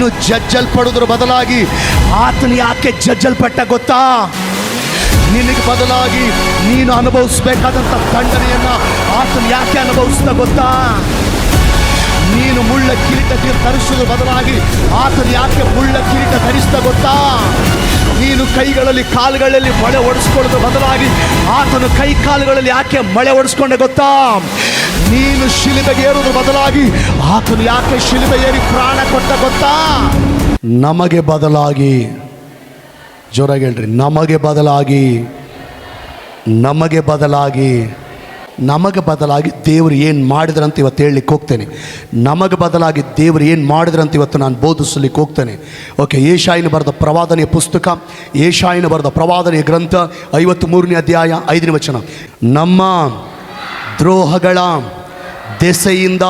ನೀನು ಜಜ್ಜಲ್ಪಡೋದ್ರ ಬದಲಾಗಿ ಆತನು ಯಾಕೆ ಜಜ್ಜಲ್ಪಟ್ಟ ಗೊತ್ತಾ? ನಿನಗೆ ಬದಲಾಗಿ ನೀನು ಅನುಭವಿಸಬೇಕಾದಂಥ ದಂಡನೆಯನ್ನು ಆತನು ಯಾಕೆ ಅನುಭವಿಸ್ತಾ ಗೊತ್ತಾ? ನೀನು ಮುಳ್ಳ ಕಿರೀಟ ಧರಿಸೋದ್ರ ಬದಲಾಗಿ ಆತನು ಯಾಕೆ ಮುಳ್ಳ ಕಿರೀಟ ಧರಿಸ್ತಾ ಗೊತ್ತಾ? ನೀನು ಕೈಗಳಲ್ಲಿ ಕಾಲುಗಳಲ್ಲಿ ಮಳೆ ಒಡಿಸ್ಕೊಳ್ಳೋದ್ರ ಬದಲಾಗಿ ಆತನು ಕೈ ಕಾಲುಗಳಲ್ಲಿ ಯಾಕೆ ಮಳೆ ಒಡಿಸ್ಕೊಂಡೆ ಗೊತ್ತಾ? ನೀನು ಶಿಲುಬೆಗೆ ಏರೋದ್ರ ಬದಲಾಗಿ ಆತನು ಯಾಕೆ ಶಿಲುಬೆ ಏರಿ ಪ್ರಾಣ ಕೊಟ್ಟ ಗೊತ್ತಾ? ನಮಗೆ ಬದಲಾಗಿ, ಜೋರಾಗಿ ಹೇಳ್ರಿ, ನಮಗೆ ಬದಲಾಗಿ ದೇವರು ಏನು ಮಾಡಿದ್ರಂತ ಇವತ್ತು ಹೇಳಲಿಕ್ಕೆ ಹೋಗ್ತೇನೆ. ನಮಗೆ ಬದಲಾಗಿ ದೇವರು ಏನು ಮಾಡಿದ್ರಂತ ಇವತ್ತು ನಾನು ಬೋಧಿಸಲಿಕ್ಕೆ ಹೋಗ್ತೇನೆ. ಓಕೆ, ಯೆಶಾಯನ ಬರೆದ ಪ್ರವಾದನೆಯ ಪುಸ್ತಕ, ಯೆಶಾಯನ ಬರೆದ ಪ್ರವಾದನೆಯ ಗ್ರಂಥ 53ನೇ ಅಧ್ಯಾಯ 5ನೇ ವಚನ. ನಮ್ಮ ದ್ರೋಹಗಳ ದೆಸೆಯಿಂದ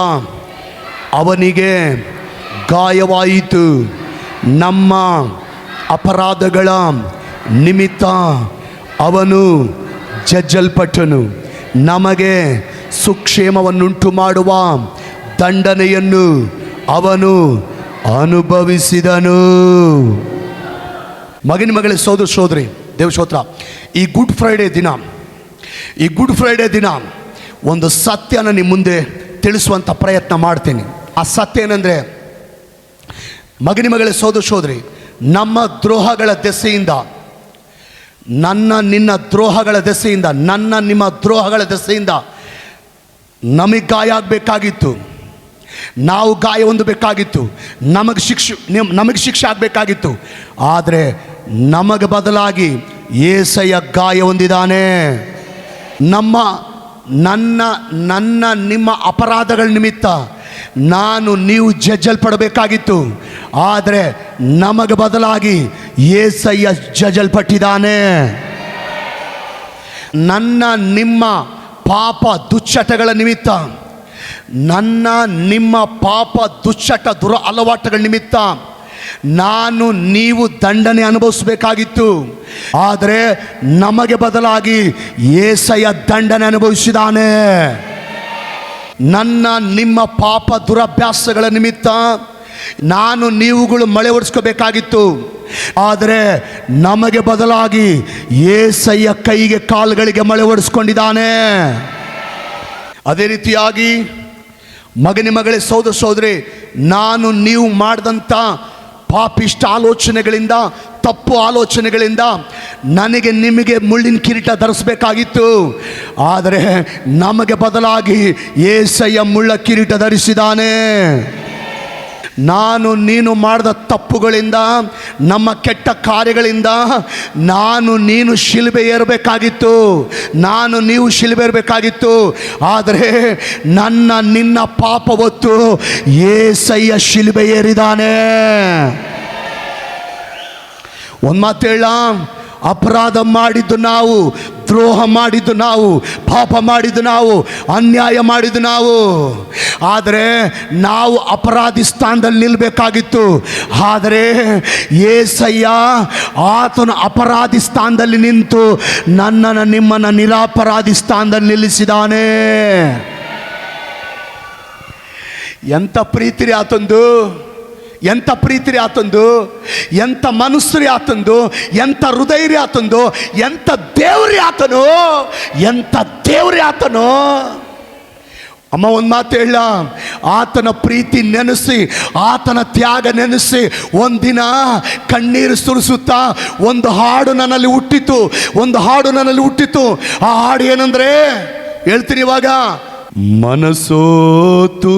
ಅವನಿಗೆ ಗಾಯವಾಯಿತು, ನಮ್ಮ ಅಪರಾಧಗಳ ನಿಮಿತ್ತ ಅವನು ಜಜ್ಜಲ್ಪಟ್ಟನು, ನಮಗೆ ಸುಕ್ಷೇಮವನ್ನುಂಟು ಮಾಡುವ ದಂಡನೆಯನ್ನು ಅವನು ಅನುಭವಿಸಿದನು. ಮಗನ ಮಗಳೇ, ಸೋದರ ಸೋದರಿ, ದೇವಸ್ತೋತ್ರ. ಈ ಗುಡ್ ಫ್ರೈಡೇ ದಿನ ಒಂದು ಸತ್ಯನ ನಿಮ್ಮ ಮುಂದೆ ತಿಳಿಸುವಂಥ ಪ್ರಯತ್ನ ಮಾಡ್ತೀನಿ. ಆ ಸತ್ಯ ಏನಂದರೆ, ಮಗನ ಮಗಳೇ, ಸೋದರ ಸೋದರಿ, ನಮ್ಮ ದ್ರೋಹಗಳ ದೆಸೆಯಿಂದ, ನಿಮ್ಮ ದ್ರೋಹಗಳ ದೆಸೆಯಿಂದ ನಮಗೆ ಗಾಯ ಆಗಬೇಕಾಗಿತ್ತು, ನಾವು ಗಾಯ ಹೊಂದಬೇಕಾಗಿತ್ತು, ನಮಗೆ ಶಿಕ್ಷೆ ಆಗಬೇಕಾಗಿತ್ತು. ಆದರೆ ನಮಗೆ ಬದಲಾಗಿ ಯೇಸಯ್ಯ ಗಾಯ ಹೊಂದಿದ್ದಾನೆ. ನಿಮ್ಮ ಅಪರಾಧಗಳ ನಿಮಿತ್ತ ನೀವು ಜಜ್ಜಲ್ಪಡಬೇಕಾಗಿತ್ತು, ಆದರೆ ನಮಗೆ ಬದಲಾಗಿ ಯೇಸಯ್ಯ ಜಜ್ಜಲ್ಪಟ್ಟಿದ್ದಾನೆ. ನಿಮ್ಮ ಪಾಪ ದುಶ್ಚಟಗಳ ನಿಮಿತ್ತ, ನಿಮ್ಮ ಪಾಪ ದುಶ್ಚಟ ದುರ ಅಲವಾಟುಗಳ ನಿಮಿತ್ತ ನೀವು ದಂಡನೆ ಅನುಭವಿಸಬೇಕಾಗಿತ್ತು, ಆದರೆ ನಮಗೆ ಬದಲಾಗಿ ಯೇಸಯ್ಯ ದಂಡನೆ ಅನುಭವಿಸಿದ್ದಾನೆ. ನಿಮ್ಮ ಪಾಪ ದುರಭ್ಯಾಸಗಳ ನಿಮಿತ್ತ ನೀವುಗಳು ಮಳೆ ಒಡಿಸ್ಕೋಬೇಕಾಗಿತ್ತು, ಆದರೆ ನಮಗೆ ಬದಲಾಗಿ ಯೇಸಯ್ಯ ಕೈಗೆ ಕಾಲುಗಳಿಗೆ ಮಳೆ ಒಡಿಸ್ಕೊಂಡಿದ್ದಾನೆ. ಅದೇ ರೀತಿಯಾಗಿ ಮಗನ ಮಗಳೇ, ಸೋದರ ಸೋದರಿ, ನೀವು ಮಾಡಿದಂಥ ಪಾಪಿಷ್ಟ ಆಲೋಚನೆಗಳಿಂದ, ತಪ್ಪು ಆಲೋಚನೆಗಳಿಂದ ನಿಮಗೆ ಮುಳ್ಳಿನ ಕಿರೀಟ ಧರಿಸಬೇಕಾಗಿತ್ತು, ಆದರೆ ನಮಗೆ ಬದಲಾಗಿ ಯೇಸಯ್ಯ ಮುಳ್ಳ ಕಿರೀಟ ಧರಿಸಿದ್ದಾನೆ. ನೀನು ಮಾಡಿದ ತಪ್ಪುಗಳಿಂದ, ನಮ್ಮ ಕೆಟ್ಟ ಕಾರ್ಯಗಳಿಂದ ನೀನು ಶಿಲುಬೆ ಏರಬೇಕಾಗಿತ್ತು, ನೀವು ಶಿಲುಬೆ ಏರಬೇಕಾಗಿತ್ತು, ಆದರೆ ನಿನ್ನ ಪಾಪ ಹೊತ್ತು ಯೇಸಯ್ಯ ಶಿಲುಬೆ ಏರಿದಾನೆ. ಒಂದು ಮಾತು ಹೇಳ, ಅಪರಾಧ ಮಾಡಿದ್ದು ನಾವು, ದ್ರೋಹ ಮಾಡಿದ್ದು ನಾವು, ಪಾಪ ಮಾಡಿದ್ದು ನಾವು, ಅನ್ಯಾಯ ಮಾಡಿದ್ದು ನಾವು, ಆದರೆ ನಾವು ಅಪರಾಧಿ ಸ್ಥಾನದಲ್ಲಿ ನಿಲ್ಲಬೇಕಾಗಿತ್ತು. ಆದರೆ ಯೇಸಯ್ಯ ಆತನು ಅಪರಾಧಿ ಸ್ಥಾನದಲ್ಲಿ ನಿಂತು ನಿಮ್ಮನ್ನು ನಿರಪರಾಧಿ ಸ್ಥಾನದಲ್ಲಿ ನಿಲ್ಲಿಸಿದಾನೆ. ಎಂಥ ಪ್ರೀತಿ ಆತಂದು, ಎಂಥ ಪ್ರೀತಿ ಆತಂದು, ಎಂಥ ಮನುಷ್ಯರಿ ಆತಂದು, ಎಂಥ ಹೃದಯ ಆತಂದು, ಎಂಥ ದೇವ್ರಿ ಆತನು, ಎಂಥ ದೇವ್ರಿ ಆತನು. ಅಮ್ಮ, ಒಂದು ಮಾತು ಹೇಳ, ಆತನ ಪ್ರೀತಿ ನೆನೆಸಿ, ಆತನ ತ್ಯಾಗ ನೆನೆಸಿ ಒಂದಿನ ಕಣ್ಣೀರು ಸುರಿಸುತ್ತಾ ಒಂದು ಹಾಡು ನನ್ನಲ್ಲಿ ಹುಟ್ಟಿತು. ಆ ಹಾಡು ಏನಂದ್ರೆ ಹೇಳ್ತೀನಿ ಇವಾಗ. ಮನಸೋತು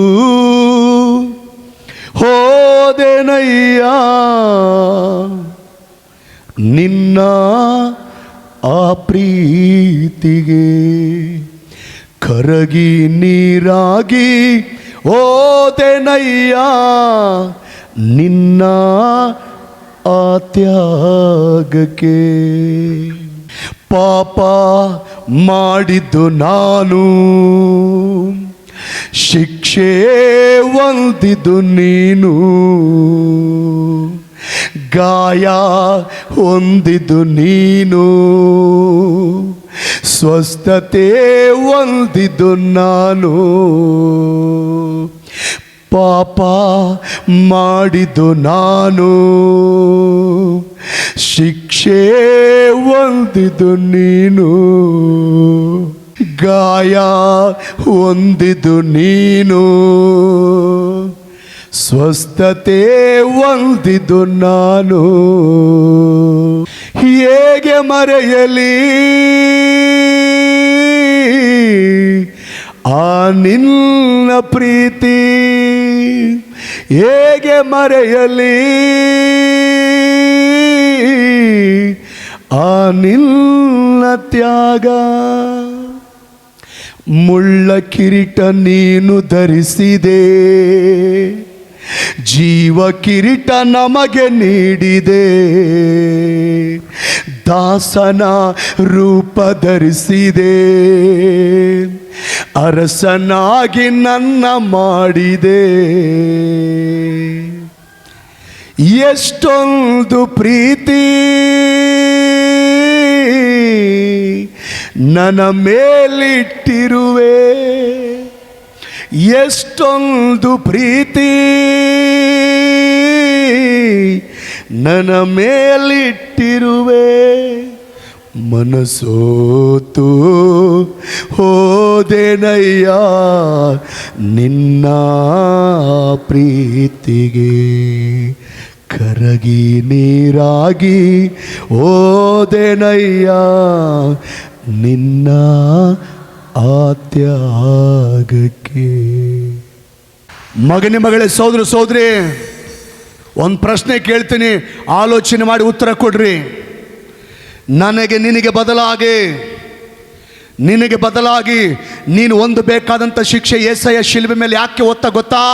ಹೋದೆನಯ್ಯ ನಿನ್ನ ಆ ಪ್ರೀತಿಗೆ, ಕರಗಿ ನೀರಾಗಿ ಹೋದೆನಯ್ಯ ನಿನ್ನ ಆ ತ್ಯಾಗಕ್ಕೆ. ಪಾಪ ಮಾಡಿದ್ದು ನಾನು, ಶಿಕ್ಷೆ ಹೊಂದಿದ್ದು ನೀನು, ಗಾಯ ಹೊಂದಿದ್ದು ನೀನು, ಸ್ವಸ್ಥತೆ ಹೊಂದಿದ್ದು ನಾನು. ಪಾಪ ಮಾಡಿದ್ದು ನಾನು, ಶಿಕ್ಷೆ ಹೊಂದಿದ್ದು ನೀನು, ಗಾಯ ಹೊಂದಿದ್ದು ನೀನು, ಸ್ವಸ್ಥತೆ ಹೊಂದಿದ್ದು ನಾನು. ಹೇಗೆ ಮರೆಯಲಿ ಆ ನಿನ್ನ ಪ್ರೀತಿ, ಹೇಗೆ ಮರೆಯಲಿ ಆ ನಿನ್ನ ತ್ಯಾಗ. ಮುಳ್ಳ ಕಿರೀಟ ನೀನು ಧರಿಸಿದೆ, ಜೀವ ಕಿರೀಟ ನಮಗೆ ನೀಡಿದೆ, ದಾಸನ ರೂಪ ಧರಿಸಿದೆ, ಅರಸನಾಗಿ ನನ್ನ ಮಾಡಿದೆ. ಎಷ್ಟೊಂದು ಪ್ರೀತಿ ನನ್ನ ಮೇಲಿಟ್ಟಿರುವೆ, ಎಷ್ಟೊಂದು ಪ್ರೀತಿ ನನ್ನ ಮೇಲಿಟ್ಟಿರುವೆ. ಮನಸೋತು ಹೋದೆನಯ್ಯ ನಿನ್ನ ಪ್ರೀತಿಗೆ, ಕರಗಿ ನೀರಾಗಿ ಹೋದೆನಯ್ಯ ನಿನ್ನ ತ್ಯಾಗಕ್ಕೆ. ಮಗನೇ ಮಗಳೇ, ಸೋದರ ಸೋದರಿ, ಒಂದು ಪ್ರಶ್ನೆ ಕೇಳ್ತೀನಿ, ಆಲೋಚನೆ ಮಾಡಿ ಉತ್ತರ ಕೊಡ್ರಿ. ನನಗೆ ನಿನಗೆ ಬದಲಾಗಿ ನೀನು ಹೊಂದಬೇಕಾದಂಥ ಶಿಕ್ಷೆ యేసయ్య ಶಿಲುಬೆ ಮೇಲೆ ಯಾಕೆ ಹೊತ್ತ ಗೊತ್ತಾ?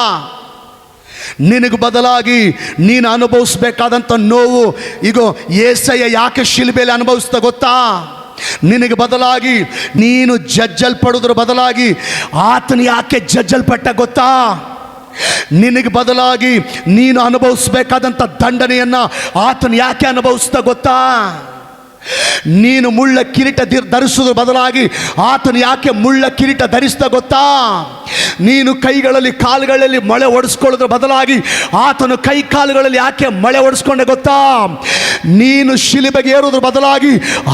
ನಿನಗೆ ಬದಲಾಗಿ ನೀನು ಅನುಭವಿಸ್ಬೇಕಾದಂಥ ನೋವು ಈಗ యేసయ్య ಯಾಕೆ ಶಿಲುಬೆಯಲ್ಲಿ ಅನುಭವಿಸ್ತಾ ಗೊತ್ತಾ? ನಿನಗೆ ಬದಲಾಗಿ ನೀನು ಜಜ್ಜಲ್ಪಡೋದ್ರ ಬದಲಾಗಿ ಆತನು ಯಾಕೆ ಜಜ್ಜಲ್ಪಟ್ಟ ಗೊತ್ತಾ? ನಿನಗೆ ಬದಲಾಗಿ ನೀನು ಅನುಭವಿಸ್ಬೇಕಾದಂಥ ದಂಡನೆಯನ್ನು ಆತನು ಯಾಕೆ ಅನುಭವಿಸ್ತಾ ಗೊತ್ತಾ? ನೀನು ಮುಳ್ಳ ಕಿರೀಟ ಧರಿಸೋದ್ರ ಬದಲಾಗಿ ಆತನು ಯಾಕೆ ಮುಳ್ಳ ಕಿರೀಟ ಧರಿಸ್ತಾ ಗೊತ್ತಾ? ನೀನು ಕೈಗಳಲ್ಲಿ ಕಾಲುಗಳಲ್ಲಿ ಮಳೆ ಒಡಿಸ್ಕೊಳ್ಳೋದ್ರ ಬದಲಾಗಿ ಆತನು ಕೈ ಕಾಲುಗಳಲ್ಲಿ ಯಾಕೆ ಮಳೆ ಒಡಿಸ್ಕೊಂಡೆ ಗೊತ್ತಾ? ನೀನು ಶಿಲುಬೆಗೆ ಏರೋದ್ರ ಬದಲಾಗಿ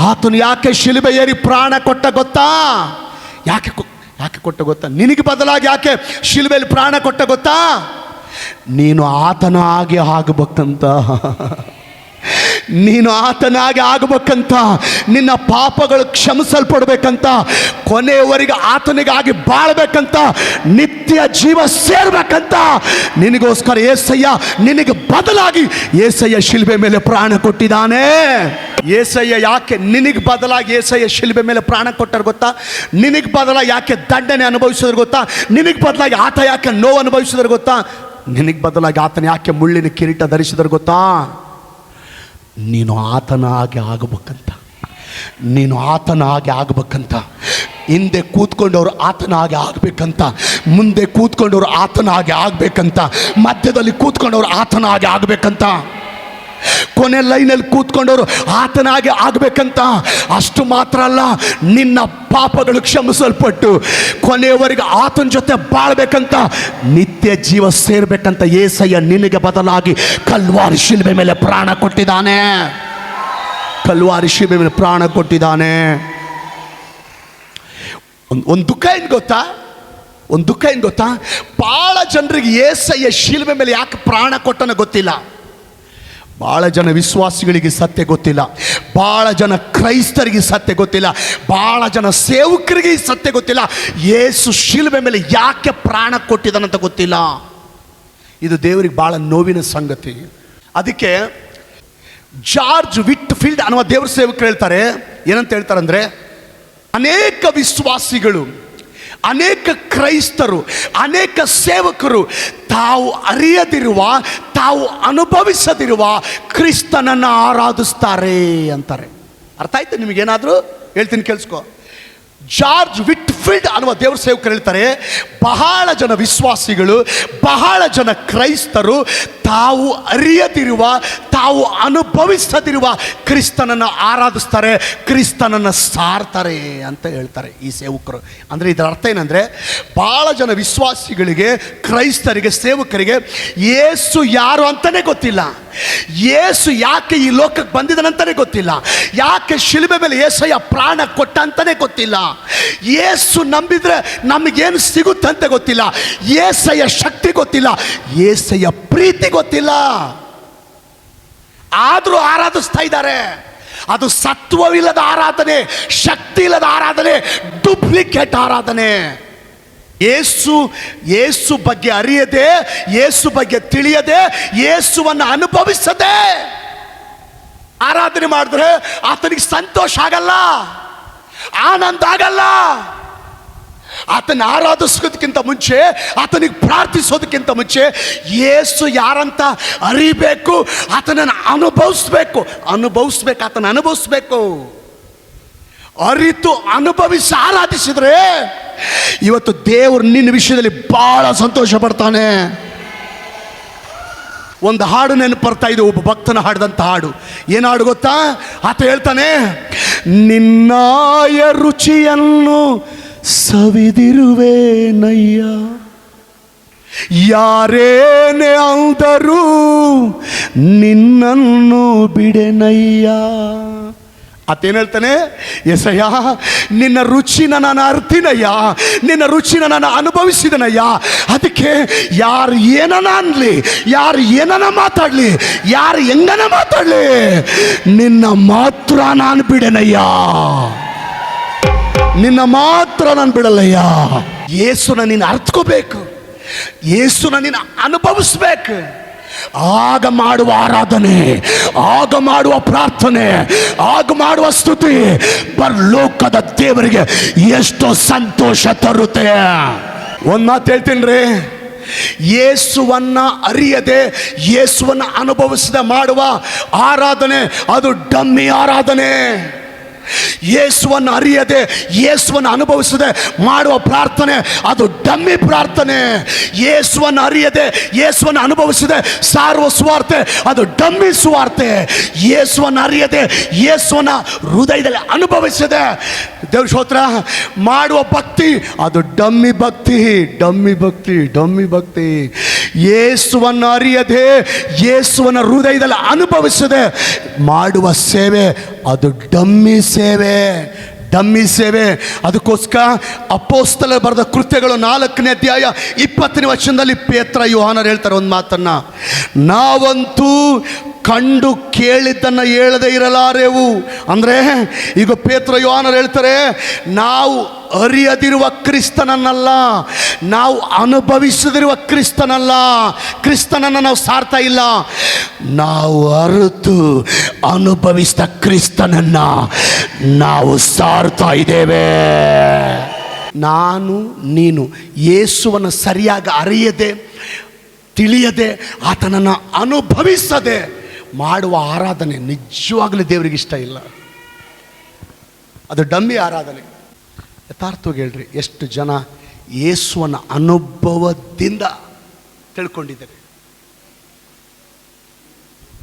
ಆತನು ಯಾಕೆ ಶಿಲುಬೆ ಏರಿ ಪ್ರಾಣ ಕೊಟ್ಟ ಗೊತ್ತಾ? ಯಾಕೆ ಕೊಟ್ಟ ಗೊತ್ತಾ? ನಿನಗೆ ಬದಲಾಗಿ ಯಾಕೆ ಶಿಲುಬೆಯಲ್ಲಿ ಪ್ರಾಣ ಕೊಟ್ಟ ಗೊತ್ತಾ? ನೀನು ಆತನ ಹಾಗೆ ಆಗಬೇಕಂತ, ನೀನು ಆತನಾಗೆ ಆಗಬೇಕಂತ, ನಿನ್ನ ಪಾಪಗಳು ಕ್ಷಮಿಸಲ್ಪಡಬೇಕಂತ, ಕೊನೆಯವರೆಗೆ ಆತನಿಗಾಗಿ ಬಾಳ್ಬೇಕಂತ, ನಿತ್ಯ ಜೀವ ಸೇರ್ಬೇಕಂತ ನಿನಗೋಸ್ಕರ యేసయ్య ನಿನಗೆ ಬದಲಾಗಿ యేసయ్య ಶಿಲುಬೆ ಮೇಲೆ ಪ್ರಾಣ ಕೊಟ್ಟಿದ್ದಾನೆ. యేసయ్య ಯಾಕೆ ನಿನಗೆ ಬದಲಾಗಿ యేసయ్య ಶಿಲುಬೆ ಮೇಲೆ ಪ್ರಾಣ ಕೊಟ್ಟರು ಗೊತ್ತಾ? ನಿನಗೆ ಬದಲಾಗಿ ಯಾಕೆ ದಂಡನೆ ಅನುಭವಿಸಿದ್ರು ಗೊತ್ತಾ? ನಿನಗೆ ಬದಲಾಗಿ ಆತ ಯಾಕೆ ನೋವು ಅನುಭವಿಸಿದ್ರು ಗೊತ್ತಾ? ನಿನಗೆ ಬದಲಾಗಿ ಆತನ ಯಾಕೆ ಮುಳ್ಳಿನ ಕಿರೀಟ ಧರಿಸಿದ್ರು ಗೊತ್ತಾ? ನೀನು ಆತನ ಹಾಗೆ ಆಗಬೇಕಂತ, ನೀನು ಆತನ ಹಾಗೆ ಆಗಬೇಕಂತ. ಹಿಂದೆ ಕೂತ್ಕೊಂಡವರು ಆತನ ಹಾಗೆ ಆಗಬೇಕಂತ, ಮುಂದೆ ಕೂತ್ಕೊಂಡವರು ಆತನ ಹಾಗೆ ಆಗಬೇಕಂತ, ಮಧ್ಯದಲ್ಲಿ ಕೂತ್ಕೊಂಡವರು ಆತನ ಹಾಗೆ ಆಗಬೇಕಂತ, ಕೊನೆ ಲೈನಲ್ಲಿ ಕೂತ್ಕೊಂಡವರು ಆತನಾಗೆ ಆಗಬೇಕಂತ. ಅಷ್ಟು ಮಾತ್ರ ಅಲ್ಲ, ನಿನ್ನ ಪಾಪಗಳು ಕ್ಷಮಿಸಲ್ಪಟ್ಟು ಕೊನೆಯವರೆಗೆ ಆತನ ಜೊತೆ ಬಾಳ್ಬೇಕಂತ, ನಿತ್ಯ ಜೀವ ಸೇರ್ಬೇಕಂತ యేసయ్య ನಿನಗೆ ಬದಲಾಗಿ ಕಲ್ವಾರಿ ಶಿಲುಬೆ ಮೇಲೆ ಪ್ರಾಣ ಕೊಟ್ಟಿದ್ದಾನೆ. ಕಲ್ವಾರಿ ಶಿಲುಬೆ ಮೇಲೆ ಪ್ರಾಣ ಕೊಟ್ಟಿದ್ದಾನೆ. ಒಂದು ದುಃಖ ಏನು ಗೊತ್ತಾ? ಭಾಳ ಜನರಿಗೆ యేసయ్య ಶಿಲುಬೆ ಮೇಲೆ ಯಾಕೆ ಪ್ರಾಣ ಕೊಟ್ಟನ ಗೊತ್ತಿಲ್ಲ. ಭಾಳ ಜನ ವಿಶ್ವಾಸಿಗಳಿಗೆ ಸತ್ಯ ಗೊತ್ತಿಲ್ಲ, ಭಾಳ ಜನ ಕ್ರೈಸ್ತರಿಗೆ ಸತ್ಯ ಗೊತ್ತಿಲ್ಲ, ಭಾಳ ಜನ ಸೇವಕರಿಗೆ ಸತ್ಯ ಗೊತ್ತಿಲ್ಲ. ಯೇಸು ಶಿಲುಬೆ ಮೇಲೆ ಯಾಕೆ ಪ್ರಾಣ ಕೊಟ್ಟಿದ್ದಾನಂತ ಗೊತ್ತಿಲ್ಲ. ಇದು ದೇವರಿಗೆ ಭಾಳ ನೋವಿನ ಸಂಗತಿ. ಅದಕ್ಕೆ ಜಾರ್ಜ್ ವಿಟ್ಫೀಲ್ಡ್ ಅನ್ನುವ ದೇವ್ರ ಸೇವಕರು ಹೇಳ್ತಾರೆ, ಏನಂತ ಹೇಳ್ತಾರೆ ಅಂದರೆ, ಅನೇಕ ವಿಶ್ವಾಸಿಗಳು, ಅನೇಕ ಕ್ರೈಸ್ತರು, ಅನೇಕ ಸೇವಕರು ತಾವು ಅರಿಯದಿರುವ, ತಾವು ಅನುಭವಿಸದಿರುವ ಕ್ರಿಸ್ತನನ್ನು ಆರಾಧಿಸ್ತಾರೆ ಅಂತಾರೆ. ಅರ್ಥ ಆಯ್ತು ನಿಮಗೇನಾದರೂ? ಹೇಳ್ತೀನಿ ಕೇಳಿಸ್ಕೊ. ಜಾರ್ಜ್ ವಿಟ್ಫೀಲ್ಡ್ ಅನ್ನುವ ದೇವ್ರ ಸೇವಕರು ಹೇಳ್ತಾರೆ, ಬಹಳ ಜನ ವಿಶ್ವಾಸಿಗಳು, ಬಹಳ ಜನ ಕ್ರೈಸ್ತರು ತಾವು ಅರಿಯದಿರುವ, ತಾವು ಅನುಭವಿಸದಿರುವ ಕ್ರಿಸ್ತನನ್ನು ಆರಾಧಿಸ್ತಾರೆ, ಕ್ರಿಸ್ತನನ್ನು ಸಾರ್ತಾರೆ ಅಂತ ಹೇಳ್ತಾರೆ ಈ ಸೇವಕರು. ಅಂದರೆ ಇದರ ಅರ್ಥ ಏನಂದರೆ, ಭಾಳ ಜನ ವಿಶ್ವಾಸಿಗಳಿಗೆ, ಕ್ರೈಸ್ತರಿಗೆ, ಸೇವಕರಿಗೆ ಯೇಸು ಯಾರು ಅಂತಲೇ ಗೊತ್ತಿಲ್ಲ. ಯೇಸು ಯಾಕೆ ಈ ಲೋಕಕ್ಕೆ ಬಂದಿದ್ದಾನಂತಲೇ ಗೊತ್ತಿಲ್ಲ. ಯಾಕೆ ಶಿಲುಬೆ ಮೇಲೆ ಯೇಸಯ್ಯ ಪ್ರಾಣ ಕೊಟ್ಟ ಅಂತಲೇ ಗೊತ್ತಿಲ್ಲ. ಯೇಸು ನಂಬಿದ್ರೆ ನಮಗೇನು ಸಿಗುತ್ತಂತ ಗೊತ್ತಿಲ್ಲ. ಯೇಸಯ್ಯ ಶಕ್ತಿ ಗೊತ್ತಿಲ್ಲ. ಯೇಸಯ್ಯ ಪ್ರೀತಿ ಗೊತ್ತಿಲ್ಲ. ಆದರೂ ಆರಾಧಿಸ್ತಾ ಇದ್ದಾರೆ. ಅದು ಸತ್ವವಿಲ್ಲದ ಆರಾಧನೆ, ಶಕ್ತಿ ಇಲ್ಲದ ಆರಾಧನೆ, ಡೂಪ್ಲಿಕೇಟ್ ಆರಾಧನೆ. ಯೇಸು ಬಗ್ಗೆ ಅರಿಯದೆ, ಯೇಸು ಬಗ್ಗೆ ತಿಳಿಯದೆ, ಯೇಸುವನ್ನು ಅನುಭವಿಸದೆ ಆರಾಧನೆ ಮಾಡಿದ್ರೆ ಆತನಿಗೆ ಸಂತೋಷ ಆಗಲ್ಲ, ಆನಂದ ಆಗಲ್ಲ. ಆತನ ಆರಾಧಿಸೋದಕ್ಕಿಂತ ಮುಂಚೆ, ಆತನಿಗೆ ಪ್ರಾರ್ಥಿಸೋದಕ್ಕಿಂತ ಮುಂಚೆ ಯೇಸು ಯಾರಂತ ಅರಿಬೇಕು, ಆತನನ್ನು ಅನುಭವಿಸ್ಬೇಕು. ಆತನ ಅನುಭವಿಸ್ಬೇಕು. ಅರಿತು ಅನುಭವಿಸಿ ಆರಾಧಿಸಿದ್ರೆ ಇವತ್ತು ದೇವರು ನಿನ್ನ ವಿಷಯದಲ್ಲಿ ಬಹಳ ಸಂತೋಷ ಪಡ್ತಾನೆ. ಒಂದು ಹಾಡು ನೆನಪು ಬರ್ತಾ ಇದೆ, ಒಬ್ಬ ಭಕ್ತನ ಹಾಡಿದಂಥ ಹಾಡು. ಏನು ಹಾಡು ಗೊತ್ತಾ? ಆತ ಹೇಳ್ತಾನೆ, ನಿನ್ನಾಯ ರುಚಿಯನ್ನು ಸವಿದಿರುವೇನಯ್ಯ, ಯಾರೇನೇ ಅಂದರೂ ನಿನ್ನನ್ನು ಬಿಡೆನಯ್ಯ. ಆತೇನು ಹೇಳ್ತಾನೆ? ಎಸಯ್ಯ, ನಿನ್ನ ರುಚಿನ ನಾನು ಅರ್ತಿನಯ್ಯ, ನಿನ್ನ ರುಚಿನ ನಾನು ಅನುಭವಿಸಿದನಯ್ಯ. ಅದಕ್ಕೆ ಯಾರು ಏನನ ಅನ್ಲಿ, ಯಾರು ಏನನ ಮಾತಾಡಲಿ, ಯಾರು ಹೆಂಗನ ಮಾತಾಡಲಿ, ನಿನ್ನ ಮಾತ್ರ ನಾನು ಬಿಡೆನಯ್ಯ, ನಿನ್ನ ಮಾತ್ರ ನಾನು ಬಿಡಲ್ಲಯ್ಯ. ಯೇಸುನ ನೀನು ಅರ್ಥಕೋಬೇಕು, ಯೇಸುನ ನೀನು ಅನುಭವಿಸ್ಬೇಕು. ಆಗ ಮಾಡುವ ಆರಾಧನೆ, ಆಗ ಮಾಡುವ ಪ್ರಾರ್ಥನೆ, ಆಗ ಮಾಡುವ ಸ್ತುತಿ ಪರಲೋಕದ ದೇವರಿಗೆ ಎಷ್ಟು ಸಂತೋಷ ತರುತ್ತೆ. ಒಂದು ಮಾತು ಹೇಳ್ತೀನಿ ರೀ, ಯೇಸುವನ್ನ ಅರಿಯದೆ, ಯೇಸುವನ್ನ ಅನುಭವಿಸದೆ ಮಾಡುವ ಆರಾಧನೆ ಅದು ಡಮ್ಮಿ ಆರಾಧನೆ. ಯೇಸುವನ್ನು ಅರಿಯದೆ, ಯೇಸುವನ್ನು ಅನುಭವಿಸದೆ ಮಾಡುವ ಪ್ರಾರ್ಥನೆ ಅದು ಡಮ್ಮಿ ಪ್ರಾರ್ಥನೆ. ಯೇಸುವನ್ನು ಅರಿಯದೆ, ಯೇಸುವನ್ನು ಅನುಭವಿಸದೆ ಸಾರುವ ಸುವಾರ್ತೆ ಅದು ಡಮ್ಮಿ ಸುವಾರ್ತೆ. ಯೇಸುವನ್ನು ಅರಿಯದೆ, ಯೇಸುವನ್ನು ಹೃದಯದಲ್ಲಿ ಅನುಭವಿಸದೆ ದೇವ್ರ ಸ್ತೋತ್ರ ಮಾಡುವ ಭಕ್ತಿ ಅದು ಡಮ್ಮಿ ಭಕ್ತಿ, ಡಮ್ಮಿ ಭಕ್ತಿ, ಡಮ್ಮಿ ಭಕ್ತಿ. ಯೇಸುವನ್ನು ಅರಿಯದೆ, ಯೇಸುವನ್ನು ಹೃದಯದಲ್ಲಿ ಅನುಭವಿಸದೆ ಮಾಡುವ ಸೇವೆ ಅದು ಡಮ್ಮಿ ಸೇವೆ, ಡಮ್ಮಿ ಸೇವೆ. ಅದಕ್ಕೋಸ್ಕರ ಅಪೊಸ್ತಲರು ಬರೆದ ಕೃತ್ಯಗಳು 4ನೇ ಅಧ್ಯಾಯ 20ನೇ ವಚನದಲ್ಲಿ ಪೇತ್ರ, ಯೋಹಾನರು ಹೇಳ್ತಾರೆ ಒಂದು ಮಾತನ್ನ, ನಾವಂತೂ ಕಂಡು ಕೇಳಿದ್ದನ್ನು ಹೇಳದೆ ಇರಲಾರೆವು. ಅಂದರೆ ಈಗ ಪೇತ್ರ, ಯೋಹಾನರು ಹೇಳ್ತಾರೆ, ನಾವು ಅರಿಯದಿರುವ ಕ್ರಿಸ್ತನನ್ನಲ್ಲ, ನಾವು ಅನುಭವಿಸದಿರುವ ಕ್ರಿಸ್ತನಲ್ಲ, ಕ್ರಿಸ್ತನನ್ನು ನಾವು ಸಾರ್ತಾ ಇಲ್ಲ, ನಾವು ಅರಿತು ಅನುಭವಿಸಿದ ಕ್ರಿಸ್ತನನ್ನ ನಾವು ಸಾರ್ತಾ ಇದ್ದೇವೆ. ನಾನು ನೀನು ಯೇಸುವನ್ನು ಸರಿಯಾಗಿ ಅರಿಯದೆ, ತಿಳಿಯದೆ, ಆತನನ್ನು ಅನುಭವಿಸದೆ ಮಾಡುವ ಆರಾಧನೆ ನಿಜವಾಗಲೂ ದೇವರಿಗೆ ಇಷ್ಟ ಇಲ್ಲ. ಅದು ಡಮ್ಮಿ ಆರಾಧನೆ. ಯಥಾರ್ಥವಾಗಿ ಹೇಳ್ರಿ, ಎಷ್ಟು ಜನ ಯೇಸುವನ್ನು ಅನುಭವದಿಂದ ತಿಳ್ಕೊಂಡಿದ್ದಾರೆ.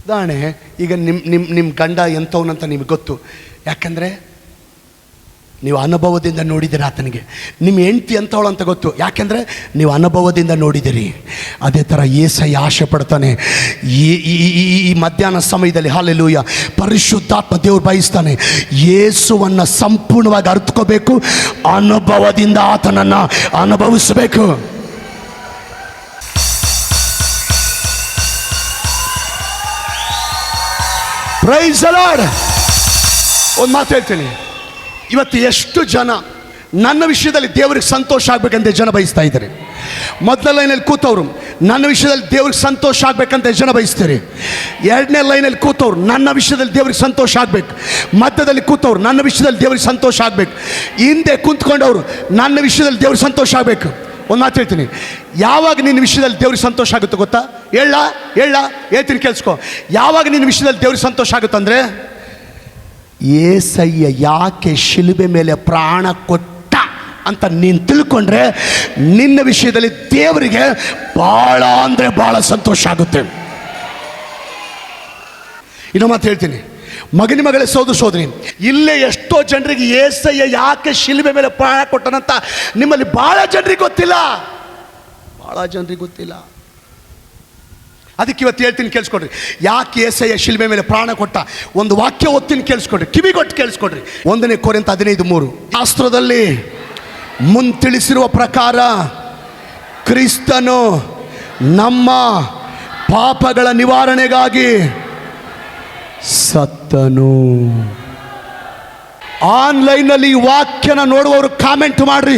ಉದಾಹರಣೆ, ಈಗ ನಿಮ್ಮ ಗಂಡ ಎಂಥವನಂತ ನಿಮಗೆ ಗೊತ್ತು, ಯಾಕಂದರೆ ನೀವು ಅನುಭವದಿಂದ ನೋಡಿದ್ದೀರಿ ಆತನಿಗೆ. ನಿಮ್ಮ ಹೆಂಡತಿ ಎಂಥವಳು ಅಂತ ಗೊತ್ತು, ಯಾಕೆಂದರೆ ನೀವು ಅನುಭವದಿಂದ ನೋಡಿದ್ದೀರಿ. ಅದೇ ಥರ ಯೇಸಯ್ಯ ಆಶೆ ಪಡ್ತಾನೆ. ಈ ಮಧ್ಯಾಹ್ನ ಸಮಯದಲ್ಲಿ ಹಲ್ಲೆಲೂಯ ಪರಿಶುದ್ಧಾತ್ಮ ದೇವರು ಬಯಸ್ತಾನೆ, ಯೇಸುವನ್ನು ಸಂಪೂರ್ಣವಾಗಿ ಅರ್ಥಕೋಬೇಕು, ಅನುಭವದಿಂದ ಆತನನ್ನು ಅನುಭವಿಸಬೇಕು. Praise the Lord. ಒಂದು ಮಾತು ಹೇಳ್ತೀನಿ, ಇವತ್ತು ಎಷ್ಟು ಜನ ನನ್ನ ವಿಷಯದಲ್ಲಿ ದೇವರಿಗೆ ಸಂತೋಷ ಆಗಬೇಕಂತ ಜನ ಬಯಸ್ತಾ ಇದ್ದಾರೆ. ಮೊದಲ ಲೈನಲ್ಲಿ ಕೂತವ್ರು ನನ್ನ ವಿಷಯದಲ್ಲಿ ದೇವ್ರಿಗೆ ಸಂತೋಷ ಆಗಬೇಕಂತ ಜನ ಬಯಸ್ತಾರೆ. 2ನೇ ಲೈನಲ್ಲಿ ಕೂತವ್ರು ನನ್ನ ವಿಷಯದಲ್ಲಿ ದೇವ್ರಿಗೆ ಸಂತೋಷ ಆಗಬೇಕು. ಮಧ್ಯದಲ್ಲಿ ಕೂತವ್ರು ನನ್ನ ವಿಷಯದಲ್ಲಿ ದೇವ್ರಿಗೆ ಸಂತೋಷ ಆಗಬೇಕು. ಹಿಂದೆ ಕುಂತ್ಕೊಂಡವರು ನನ್ನ ವಿಷಯದಲ್ಲಿ ದೇವ್ರಿಗೆ ಸಂತೋಷ ಆಗಬೇಕು. ಒಂದು ಮಾತು ಹೇಳ್ತೀನಿ, ಯಾವಾಗ ನಿನ್ನ ವಿಷಯದಲ್ಲಿ ದೇವ್ರಿಗೆ ಸಂತೋಷ ಆಗುತ್ತೆ ಗೊತ್ತಾ? ಹೇಳ್ತೀನಿ ಕೇಳಿಸ್ಕೊ. ಯಾವಾಗ ನಿನ್ನ ವಿಷಯದಲ್ಲಿ ದೇವ್ರಿಗೆ ಸಂತೋಷ ಆಗುತ್ತಂದರೆ, ಏಸಯ್ಯ ಯಾಕೆ ಶಿಲುಬೆ ಮೇಲೆ ಪ್ರಾಣ ಕೊಟ್ಟ ಅಂತ ನೀನು ತಿಳ್ಕೊಂಡ್ರೆ ನಿನ್ನ ವಿಷಯದಲ್ಲಿ ದೇವರಿಗೆ ಭಾಳ ಅಂದರೆ ಭಾಳ ಸಂತೋಷ ಆಗುತ್ತೆ. ಇನ್ನೂ ಮಾತು ಹೇಳ್ತೀನಿ, ಮಗನ ಮಗಳೇ, ಸೋದರ ಸೋದರಿ, ಇಲ್ಲೇ ಎಷ್ಟೋ ಜನರಿಗೆ యేసయ్య ಯಾಕೆ ಶಿಲುಬೆ ಮೇಲೆ ಪ್ರಾಣ ಕೊಟ್ಟನಂತ ನಿಮ್ಮಲ್ಲಿ ಭಾಳ ಜನರಿಗೆ ಗೊತ್ತಿಲ್ಲ, ಭಾಳ ಜನರಿಗೆ ಗೊತ್ತಿಲ್ಲ. ಅದಕ್ಕೆ ಇವತ್ತು ಹೇಳ್ತೀನಿ, ಕೇಳಿಸ್ಕೊಡ್ರಿ. ಯಾಕೆ యేసయ్య ಶಿಲುಬೆ ಮೇಲೆ ಪ್ರಾಣ ಕೊಟ್ಟ? ಒಂದು ವಾಕ್ಯ ಓದ್ತೀನಿ, ಕೇಳಿಸ್ಕೊಡ್ರಿ, ಕಿವಿಗೊಟ್ಟು ಕೇಳಿಸ್ಕೊಡ್ರಿ. 1 ಕೊರಿಂಥ 15:3. ಶಾಸ್ತ್ರದಲ್ಲಿ ಮುಂತಿಳಿಸಿರುವ ಪ್ರಕಾರ ಕ್ರಿಸ್ತನು ನಮ್ಮ ಪಾಪಗಳ ನಿವಾರಣೆಗಾಗಿ ಸತ್ತನು. ಆನ್ಲೈನ್ನಲ್ಲಿ ಈ ವಾಕ್ಯನ ನೋಡುವವರು ಕಾಮೆಂಟ್ ಮಾಡ್ರಿ,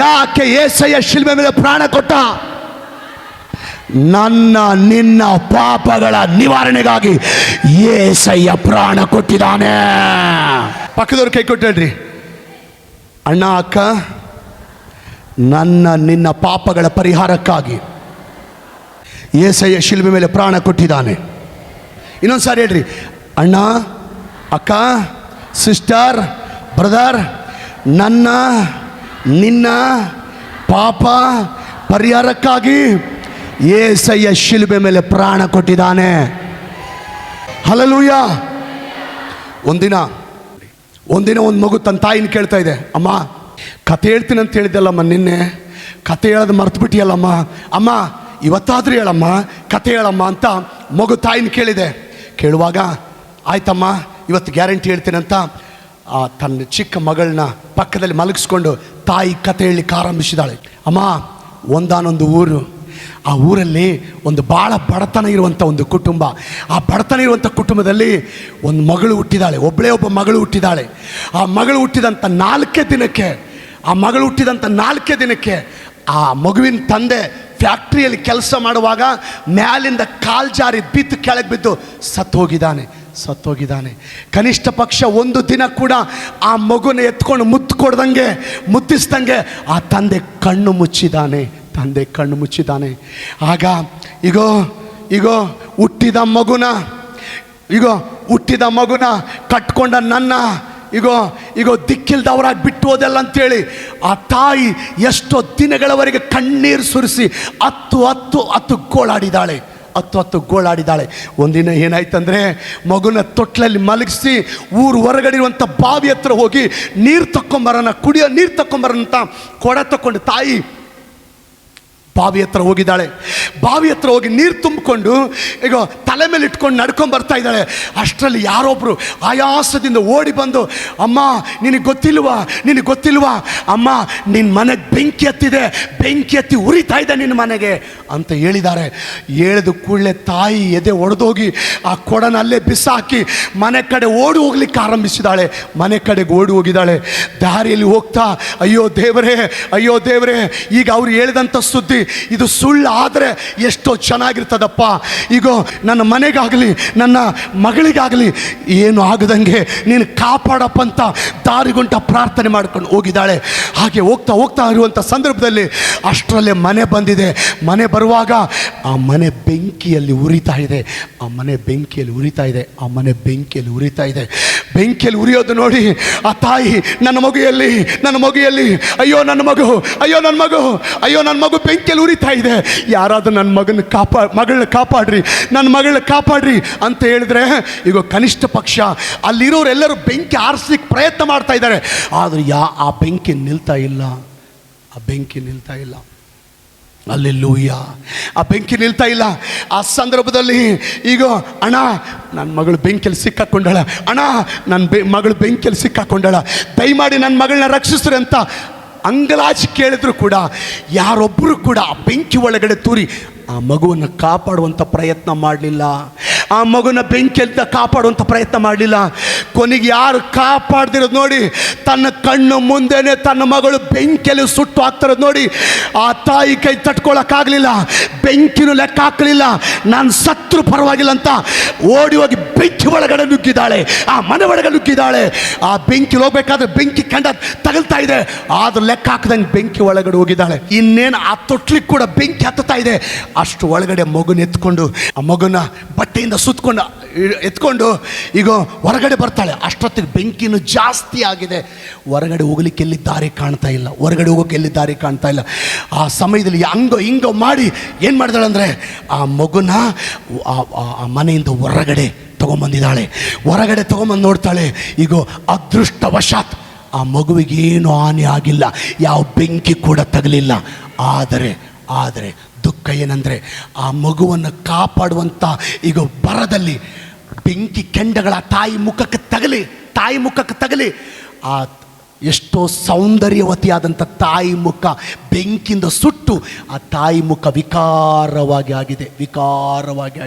ಯಾಕೆ యేసయ్య ಶಿಲುಬೆ ಮೇಲೆ ಪ್ರಾಣ ಕೊಟ್ಟ? ನನ್ನ ನಿನ್ನ ಪಾಪಗಳ ನಿವಾರಣೆಗಾಗಿ యేసయ్య ಪ್ರಾಣ ಕೊಟ್ಟಿದ್ದಾನೆ. ಪಕ್ಕದವ್ರು ಕೈ ಕೊಟ್ಟು ಹೇಳ್ರಿ, ಅಣ್ಣ ಅಕ್ಕ, ನನ್ನ ನಿನ್ನ ಪಾಪಗಳ ಪರಿಹಾರಕ್ಕಾಗಿ యేసయ్య ಶಿಲುಬೆ ಮೇಲೆ ಪ್ರಾಣ ಕೊಟ್ಟಿದ್ದಾನೆ. ಇನ್ನೊಂದು ಸಾರಿ ಹೇಳ್ರಿ, ಅಣ್ಣ ಅಕ್ಕ, ಸಿಸ್ಟರ್, ಬ್ರದರ್, ನನ್ನ ನಿನ್ನ ಪಾಪ ಪರಿಹಾರಕ್ಕಾಗಿ యేసయ్య ಶಿಲುಬೆ ಮೇಲೆ ಪ್ರಾಣ ಕೊಟ್ಟಿದ್ದಾನೆ. ಹಲ್ಲೆಲೂಯಾ. ಒಂದಿನ ಒಂದು ಮಗು ತನ್ನ ತಾಯಿನ ಕೇಳ್ತಾ ಇದೆ, ಅಮ್ಮ ಕತೆ ಹೇಳ್ತೀನಿ ಅಂತ ಹೇಳಿದ್ದಲ್ಲಮ್ಮ, ನಿನ್ನೆ ಕತೆ ಹೇಳೋದು ಮರ್ತು ಬಿಟ್ಟಿಯಲ್ಲಮ್ಮ, ಅಮ್ಮ ಇವತ್ತಾದ್ರೂ ಹೇಳಮ್ಮ, ಕತೆ ಹೇಳಮ್ಮ ಅಂತ ಮಗು ತಾಯಿನ ಕೇಳಿದೆ. ಕೇಳುವಾಗ ಆಯ್ತಮ್ಮ ಇವತ್ತು ಗ್ಯಾರಂಟಿ ಹೇಳ್ತೀನಿ ಅಂತ ತನ್ನ ಚಿಕ್ಕ ಮಗಳನ್ನ ಪಕ್ಕದಲ್ಲಿ ಮಲಗಿಸ್ಕೊಂಡು ತಾಯಿ ಕತೆ ಹೇಳಲಿಕ್ಕೆ ಆರಂಭಿಸಿದಾಳೆ. ಅಮ್ಮ, ಒಂದಾನೊಂದು ಊರು, ಆ ಊರಲ್ಲಿ ಒಂದು ಭಾಳ ಬಡತನ ಇರುವಂಥ ಒಂದು ಕುಟುಂಬ. ಆ ಬಡತನ ಇರುವಂಥ ಕುಟುಂಬದಲ್ಲಿ ಒಂದು ಮಗಳು ಹುಟ್ಟಿದಾಳೆ, ಒಬ್ಬ ಮಗಳು ಹುಟ್ಟಿದಾಳೆ. ಆ ಮಗಳು ಹುಟ್ಟಿದಂಥ 4 ದಿನಕ್ಕೆ ಆ ಮಗುವಿನ ತಂದೆ ಫ್ಯಾಕ್ಟ್ರಿಯಲ್ಲಿ ಕೆಲಸ ಮಾಡುವಾಗ ಮ್ಯಾಲಿಂದ ಕಾಲು ಜಾರಿ ಬಿದ್ದು ಕೆಳಗೆ ಬಿದ್ದು ಸತ್ತೋಗಿದ್ದಾನೆ. ಕನಿಷ್ಠ ಪಕ್ಷ 1 ದಿನ ಕೂಡ ಆ ಮಗುನ ಎತ್ಕೊಂಡು ಮುತ್ತಿಸ್ದಂಗೆ ಆ ತಂದೆ ಕಣ್ಣು ಮುಚ್ಚಿದ್ದಾನೆ. ಆಗ ಈಗೋ ಹುಟ್ಟಿದ ಮಗುನ ಕಟ್ಕೊಂಡ ನನ್ನ ಈಗೋ ದಿಕ್ಕಿಲ್ದವರಾಗಿ ಬಿಟ್ಟು ಹೋದಲ್ಲ ಅಂತೇಳಿ ಆ ತಾಯಿ ಎಷ್ಟೋ ದಿನಗಳವರೆಗೆ ಕಣ್ಣೀರು ಸುರಿಸಿ ಹತ್ತು ಗೋಳಾಡಿದಾಳೆ. ಒಂದಿನ ಏನಾಯ್ತಂದ್ರೆ, ಮಗುನ ತೊಟ್ಲಲ್ಲಿ ಮಲಗಿಸಿ ಊರು ಹೊರಗಡೆ ಇರುವಂಥ ಬಾವಿ ಹತ್ರ ಹೋಗಿ ಕುಡಿಯೋ ನೀರು ತಕ್ಕೊಂಬರೋಣ ಅಂತ ಕೊಡ ತಕೊಂಡು ತಾಯಿ ಬಾವಿ ಹತ್ರ ಹೋಗಿ ನೀರು ತುಂಬಿಕೊಂಡು ಈಗ ತಲೆ ಮೇಲೆ ಇಟ್ಕೊಂಡು ನಡ್ಕೊಂಡು ಬರ್ತಾ ಇದ್ದಾಳೆ. ಅಷ್ಟರಲ್ಲಿ ಯಾರೊಬ್ಬರು ಆಯಾಸದಿಂದ ಓಡಿ ಬಂದು, ಅಮ್ಮ ನಿನಗೆ ಗೊತ್ತಿಲ್ವಾ ಅಮ್ಮ, ನಿನ್ನ ಮನೆಗೆ ಬೆಂಕಿ ಹತ್ತಿ ಉರಿತಾ ಇದೆ ನಿನ್ನ ಮನೆಗೆ ಅಂತ ಹೇಳಿದ್ದಾರೆ. ಹೇಳಿದ ಕೂಡಲೇ ತಾಯಿ ಎದೆ ಒಡೆದೋಗಿ ಆ ಕೊಡನ ಅಲ್ಲೇ ಬಿಸಾಕಿ ಮನೆ ಕಡೆ ಓಡಿ ಹೋಗ್ಲಿಕ್ಕೆ ಆರಂಭಿಸಿದಾಳೆ. ಮನೆ ಕಡೆಗೆ ಓಡಿ ಹೋಗಿದ್ದಾಳೆ. ದಾರಿಯಲ್ಲಿ ಹೋಗ್ತಾ, ಅಯ್ಯೋ ದೇವರೇ, ಈಗ ಅವ್ರು ಹೇಳಿದಂಥ ಸುದ್ದಿ ಇದು ಸುಳ್ಳು ಆದರೆ ಎಷ್ಟೋ ಚೆನ್ನಾಗಿರ್ತದಪ್ಪ. ಈಗ ನನ್ನ ಮನೆಗಾಗಲಿ ನನ್ನ ಮಗಳಿಗಾಗಲಿ ಏನು ಆಗದಂಗೆ ನೀನು ಕಾಪಾಡಪ್ಪ ಅಂತ ದಾರಿಗುಂಟ ಪ್ರಾರ್ಥನೆ ಮಾಡ್ಕೊಂಡು ಹೋಗಿದ್ದಾಳೆ. ಹಾಗೆ ಹೋಗ್ತಾ ಇರುವಂಥ ಸಂದರ್ಭದಲ್ಲಿ ಅಷ್ಟರಲ್ಲೇ ಮನೆ ಬಂದಿದೆ. ಮನೆ ಬರುವಾಗ ಆ ಮನೆ ಬೆಂಕಿಯಲ್ಲಿ ಉರಿತಾ ಇದೆ. ಬೆಂಕಿಯಲ್ಲಿ ಉರಿಯೋದು ನೋಡಿ ಆ ತಾಯಿ, ನನ್ನ ಮಗುಯಲ್ಲಿ ಅಯ್ಯೋ ನನ್ನ ಮಗು ಬೆಂಕಿಯಲ್ಲಿ ಉರಿತಾ ಇದೆ, ಯಾರಾದ್ರೂ ನನ್ನ ಮಗಳನ್ನ ಕಾಪಾಡ್ರಿ ಅಂತ ಹೇಳಿದ್ರೆ, ಈಗ ಕನಿಷ್ಠ ಪಕ್ಷ ಅಲ್ಲಿರೋರೆಲ್ಲರೂ ಬೆಂಕಿ ಆರಿಸ್ಲಿಕ್ಕೆ ಪ್ರಯತ್ನ ಮಾಡ್ತಾ ಇದ್ದಾರೆ. ಆದರೆ ಆ ಬೆಂಕಿ ನಿಲ್ತಾ ಇಲ್ಲ. ಅಲ್ಲೆಲ್ಲೂಯ್ಯ, ಆ ಬೆಂಕಿ ನಿಲ್ತಾ ಇಲ್ಲ. ಆ ಸಂದರ್ಭದಲ್ಲಿ ಈಗ, ಅಣ್ಣ ನನ್ನ ಮಗಳು ಬೆಂಕಿಯಲ್ಲಿ ಸಿಕ್ಕಾಕೊಂಡಾಳ, ಮಗಳು ಬೆಂಕಿಯಲ್ಲಿ ಸಿಕ್ಕಾಕೊಂಡಾಳ, ದಯಮಾಡಿ ನನ್ನ ಮಗಳನ್ನ ರಕ್ಷಿಸ್ರಿ ಅಂತ ಅಂಗಲಾಚಿ ಕೇಳಿದ್ರು ಕೂಡ ಯಾರೊಬ್ಬರು ಕೂಡ ಆ ಬೆಂಕಿ ಒಳಗಡೆ ತೂರಿ ಆ ಮಗುವನ್ನು ಕಾಪಾಡುವಂಥ ಪ್ರಯತ್ನ ಮಾಡಲಿಲ್ಲ. ಆ ಮಗುನ ಬೆಂಕಿಯಿಂದ ಕಾಪಾಡುವಂಥ ಪ್ರಯತ್ನ ಮಾಡಲಿಲ್ಲ. ಕೊನೆಗೆ ಯಾರು ಕಾಪಾಡ್ದಿರೋದು ನೋಡಿ, ತನ್ನ ಕಣ್ಣು ಮುಂದೆನೆ ತನ್ನ ಮಗಳು ಬೆಂಕಿಯಲ್ಲಿ ಸುಟ್ಟು ಹಾಕ್ತಿರೋದು ನೋಡಿ ಆ ತಾಯಿ ಕೈ ತಟ್ಕೊಳ್ಳೋಕ್ಕಾಗಲಿಲ್ಲ. ಬೆಂಕಿನೂ ಲೆಕ್ಕ ಹಾಕಲಿಲ್ಲ. ನಾನು ಸತ್ರು ಪರವಾಗಿಲ್ಲ ಅಂತ ಓಡಿ ಹೋಗಿ ಬೆಂಕಿ ಒಳಗಡೆ ನುಗ್ಗಿದ್ದಾಳೆ. ಆ ಮನೆ ಒಳಗಡೆ ನುಗ್ಗಿದ್ದಾಳೆ. ಆ ಬೆಂಕಿ ಹೋಗ್ಬೇಕಾದ್ರೆ ಬೆಂಕಿ ಕಂಡ ತಗಲ್ತಾ ಇದೆ, ಆದ್ರೂ ಲೆಕ್ಕ ಹಾಕದಂಗೆ ಬೆಂಕಿ ಒಳಗಡೆ ಹೋಗಿದ್ದಾಳೆ. ಇನ್ನೇನು ಆ ತೊಟ್ಲಿಗೆ ಕೂಡ ಬೆಂಕಿ ಹತ್ತುತ್ತಾ ಇದೆ. ಅಷ್ಟು ಒಳಗಡೆ ಮಗುನ ಎತ್ಕೊಂಡು ಆ ಮಗುನ ಬಟ್ಟೆಯಿಂದ ಎತ್ಕೊಂಡು ಈಗ ಹೊರಗಡೆ ಬರ್ತಾಳೆ. ಅಷ್ಟೊತ್ತಿಗೆ ಬೆಂಕಿನೂ ಜಾಸ್ತಿ ಆಗಿದೆ. ಹೊರಗಡೆ ಹೋಗ್ಲಿಕ್ಕೆ ಎಲ್ಲಿ ದಾರಿ ಕಾಣ್ತಾ ಇಲ್ಲ. ಆ ಸಮಯದಲ್ಲಿ ಹಿಂಗೋ ಮಾಡಿ ಏನು ಮಾಡಿದಾಳೆ ಅಂದರೆ, ಆ ಮಗುನ ಆ ಮನೆಯಿಂದ ಹೊರಗಡೆ ತೊಗೊಂಬಂದಿದ್ದಾಳೆ. ಹೊರಗಡೆ ತೊಗೊಂಬಂದು ನೋಡ್ತಾಳೆ. ಈಗ ಅದೃಷ್ಟವಶಾತ್ ಆ ಮಗುವಿಗೆ ಏನೂ ಹಾನಿ ಆಗಿಲ್ಲ, ಯಾವ ಬೆಂಕಿ ಕೂಡ ತಗಲಿಲ್ಲ. ಆದರೆ ದುಃಖ ಏನಂದರೆ ಆ ಮಗುವನ್ನು ಕಾಪಾಡುವಂಥ ಈಗ ಬರದಲ್ಲಿ ಬೆಂಕಿ ಕೆಂಡಗಳ ತಾಯಿ ಮುಖಕ್ಕೆ ತಗಲಿ ಆ ಎಷ್ಟೋ ಸೌಂದರ್ಯವತಿಯಾದಂಥ ತಾಯಿ ಮುಖ ಬೆಂಕಿಯಿಂದ ಸುಟ್ಟು ಆ ತಾಯಿ ಮುಖ ವಿಕಾರವಾಗಿ ಆಗಿದೆ.